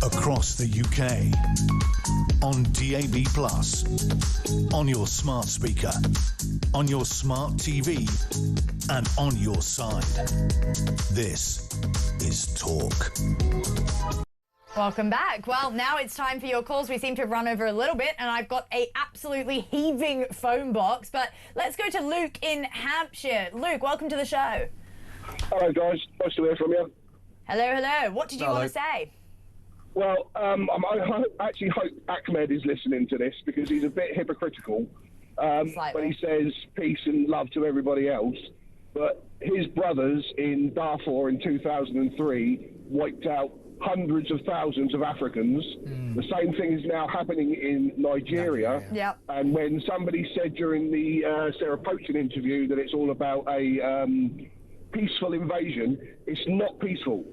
across the UK. On DAB+, on your smart speaker, on your smart TV, and on your side. This is Talk. Welcome back. Well, now it's time for your calls. We seem to have run over a little bit, and I've got a absolutely heaving phone box. But let's go to Luke in Hampshire. Luke, welcome to the show. Hello, guys. Nice to hear from you. Hello, hello. What did you want to say? Well, I actually hope Ahmed is listening to this because he's a bit hypocritical when he says peace and love to everybody else. But his brothers in Darfur in 2003 wiped out hundreds of thousands of Africans. The same thing is now happening in Nigeria. Yep. And when somebody said during the Sarah Poachin interview that it's all about a peaceful invasion, it's not peaceful.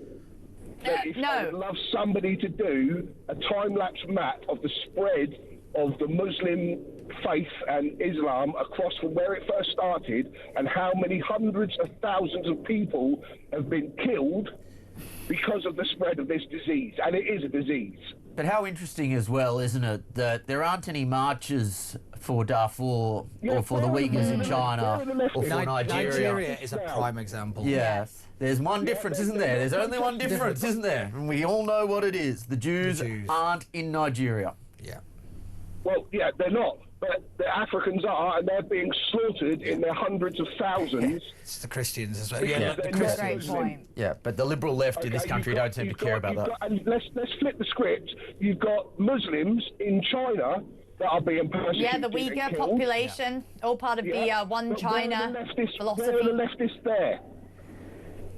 I would love somebody to do a time-lapse map of the spread of the Muslim faith and Islam across from where it first started and how many hundreds of thousands of people have been killed because of the spread of this disease, and it is a disease. But how interesting as well, isn't it, that there aren't any marches for Darfur or for the Uyghurs in China or for Nigeria. Nigeria is a prime example. Yes. There's one difference, isn't there? There's only one difference, isn't there? And we all know what it is. The Jews aren't in Nigeria. Yeah. Well, yeah, they're not. But the Africans are, and they're being slaughtered in their hundreds of thousands. It's the Christians as well. Yeah, the Christians. Yeah, but the liberal left in this country don't seem to care about that. And let's flip the script. You've got Muslims in China that are being persecuted. Yeah, the Uyghur population, all part of the One China philosophy. Where are the leftists there?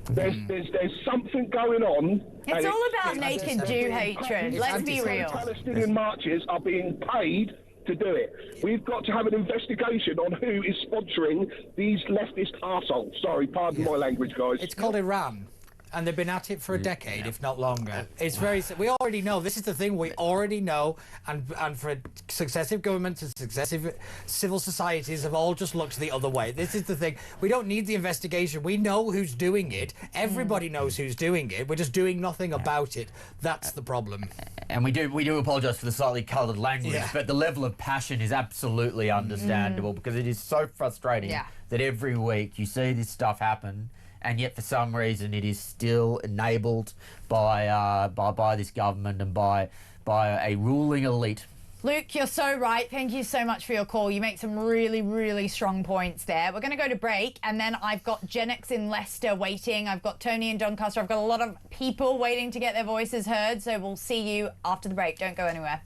There's something going on. It's all about naked Jew hatred. Let's be real. Palestinian marches are being paid to do it. We've got to have an investigation on who is sponsoring these leftist arseholes. Sorry, pardon my language, guys. It's called Iran. And they've been at it for a decade, if not longer. It's very. We already know. This is the thing. We already know, and for successive governments and successive civil societies have all just looked the other way. This is the thing. We don't need the investigation. We know who's doing it. Everybody knows who's doing it. We're just doing nothing about it. That's the problem. And we do apologise for the slightly coloured language, but the level of passion is absolutely understandable because it is so frustrating that every week you see this stuff happen. And yet, for some reason, it is still enabled by this government and by a ruling elite. Luke, you're so right. Thank you so much for your call. You make some really, really strong points there. We're going to go to break, and then I've got Gen X in Leicester waiting. I've got Tony in Doncaster. I've got a lot of people waiting to get their voices heard. So we'll see you after the break. Don't go anywhere.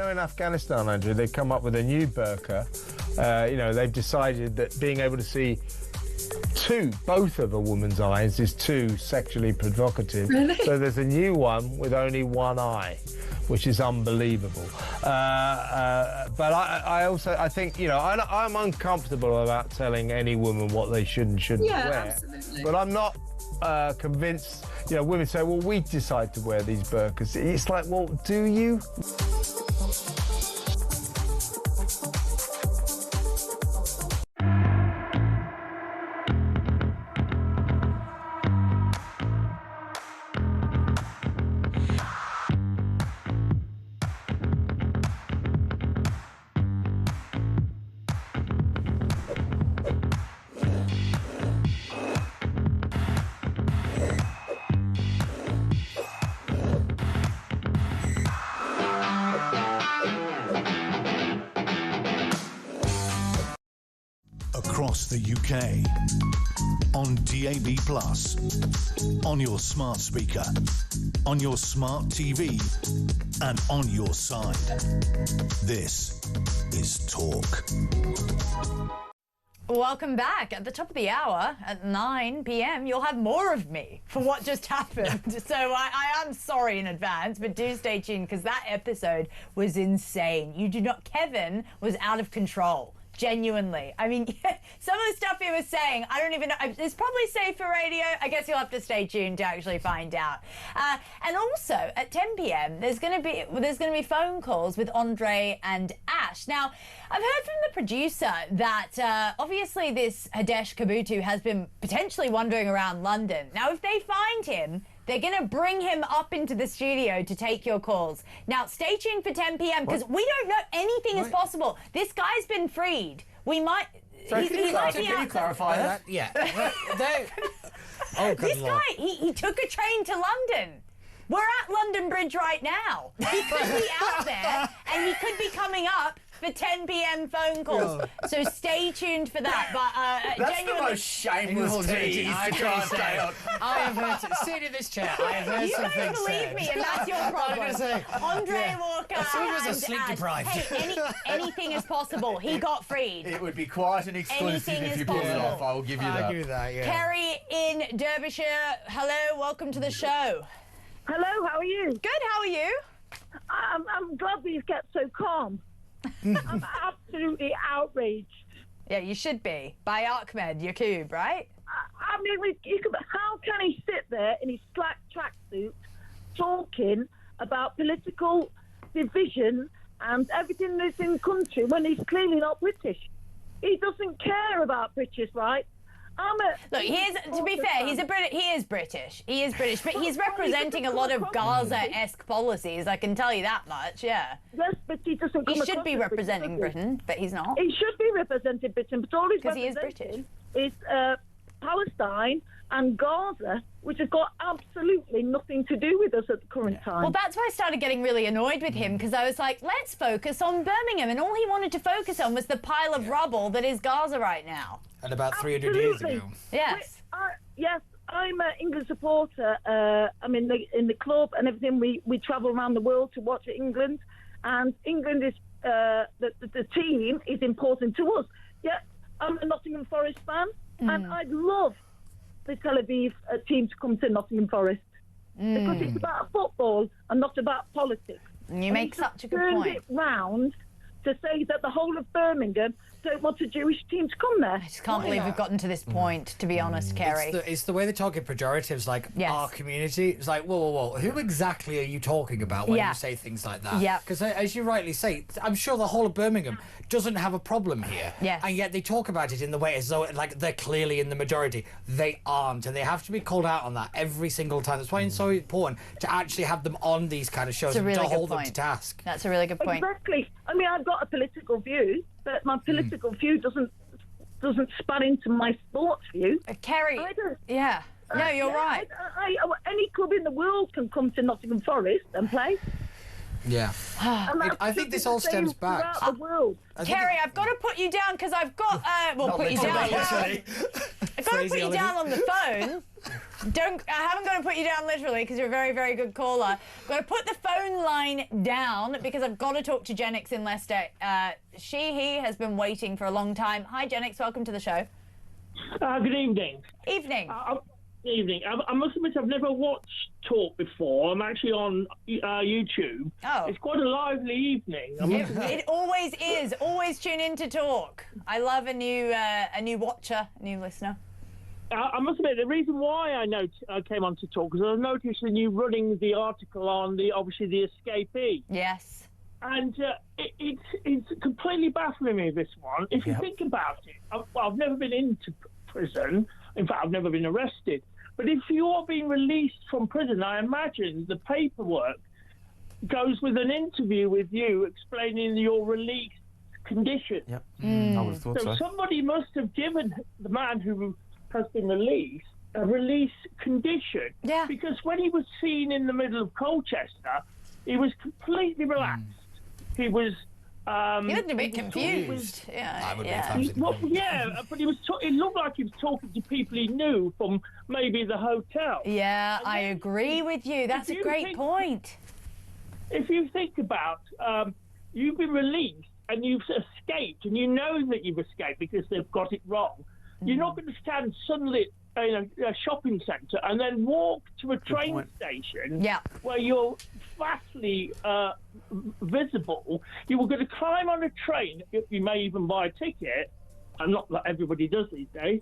in Afghanistan, Andrew, they've come up with a new burqa. They've decided that being able to see both of a woman's eyes is too sexually provocative. Really? So there's a new one with only one eye, which is unbelievable. But I think, I'm uncomfortable about telling any woman what they should and shouldn't wear. Absolutely. But I'm not convinced. Women say, well, we decide to wear these burqas. It's like, well, do you? Across the UK, on DAB+, on your smart speaker, on your smart TV, and on your side. This is Talk. Welcome back. At the top of the hour, at 9 p.m, you'll have more of me for what just happened. So I am sorry in advance, but do stay tuned because that episode was insane. Kevin was out of control. Genuinely. I mean, some of the stuff he was saying, I don't even know. It's probably safe for radio. I guess you'll have to stay tuned to actually find out. And also, at 10 p.m, there's going to be phone calls with Andre and Ash. Now, I've heard from the producer that obviously this Hadesh Kabutu has been potentially wandering around London. Now, if they find him, they're going to bring him up into the studio to take your calls. Now, stay tuned for 10 p.m. because we don't know anything is possible. This guy's been freed. We might... So can you clarify that? Yeah. This guy, he took a train to London. We're at London Bridge right now. He could be out there and he could be coming up for 10 p.m. phone calls. So stay tuned for that. But that's the most shameless tease to try and stay on. I have heard... Sit in this chair. I have heard some things You don't believe me, and that's your problem. Andre Walker and Ash. Hey, anything is possible. He got freed. It would be quite an exclusive if you pulled it off. I will give you that. I'll give you that, yeah. Kerry in Derbyshire. Hello, welcome to the show. Hello, how are you? Good, how are you? I'm glad we've kept so calm. I'm absolutely outraged. Yeah, you should be. By Ahmed Yaqub, right? I mean, how can he sit there in his slack tracksuit talking about political division and everything that's in the country when he's clearly not British? He doesn't care about British, right? Look, to be fair, he is British. He is British, but he's representing a lot of Gaza-esque policies. I can tell you that much. Yeah. Yes, but he doesn't. He should be representing Britain, but he's not. He should be representing Britain, but all he's because he is British. Is Palestine and Gaza, which has got absolutely nothing to do with us at the current time. Well, that's why I started getting really annoyed with him because I was like, let's focus on Birmingham, and all he wanted to focus on was the pile of rubble that is Gaza right now. And about 300 years ago. Yes. Yes, I'm an England supporter. I'm in the club and everything. We travel around the world to watch England, and England is the team is important to us. Yeah, I'm a Nottingham Forest fan, and I'd love the Tel Aviv team to come to Nottingham Forest because it's about football and not about politics. You make such a good point. Turned it round to say that the whole of Birmingham don't want a Jewish team to come there. I just can't believe we've gotten to this point, to be honest, Kerry. It's the way they talk in pejoratives, like our community. It's like, whoa. Who exactly are you talking about when you say things like that? Yeah. Because as you rightly say, I'm sure the whole of Birmingham doesn't have a problem here. Yes. And yet they talk about it in the way as though like they're clearly in the majority. They aren't, and they have to be called out on that every single time. That's why it's so important to actually have them on these kind of shows and to hold them to task. That's a really good point. Exactly. I mean, I've got a political view, but my political view doesn't span into my sports view. Kerry, yeah. No, you're right. Any club in the world can come to Nottingham Forest and play. Yeah. I think this all stems back. The world. Kerry, I've got to put you down because I've got... put you down. I've got to put you down on the phone I haven't got to put you down literally because you're a very, very good caller. I've got to put the phone line down because I've got to talk to Jenix in Leicester. He has been waiting for a long time. Hi, Jenix. Welcome to the show. Good evening. Evening. Evening. I must admit I've never watched Talk before. I'm actually on YouTube. Oh. It's quite a lively evening. It always is. Always tune in to Talk. I love a new watcher, a new listener. I must admit, the reason why I came on to Talk is I noticed that you running the article on obviously the escapee. Yes. And it's completely baffling me, this one. If you think about it, I've never been into prison. In fact, I've never been arrested. But if you're being released from prison, I imagine the paperwork goes with an interview with you explaining your release condition. Yep. I would have thought so. Somebody must have given the man who has been released a release condition. Yeah. Because when he was seen in the middle of Colchester, he was completely relaxed. He was... he looked a bit confused. I would be but he was. It looked like he was talking to people he knew from maybe the hotel. Yeah, I agree with you. That's a great point. If you think about, you've been released and you've escaped, and you know that you've escaped because they've got it wrong. You're not going to stand suddenly in a shopping centre and then walk to a train station where you're vastly visible. You were going to climb on a train. You may even buy a ticket. And not that everybody does these days.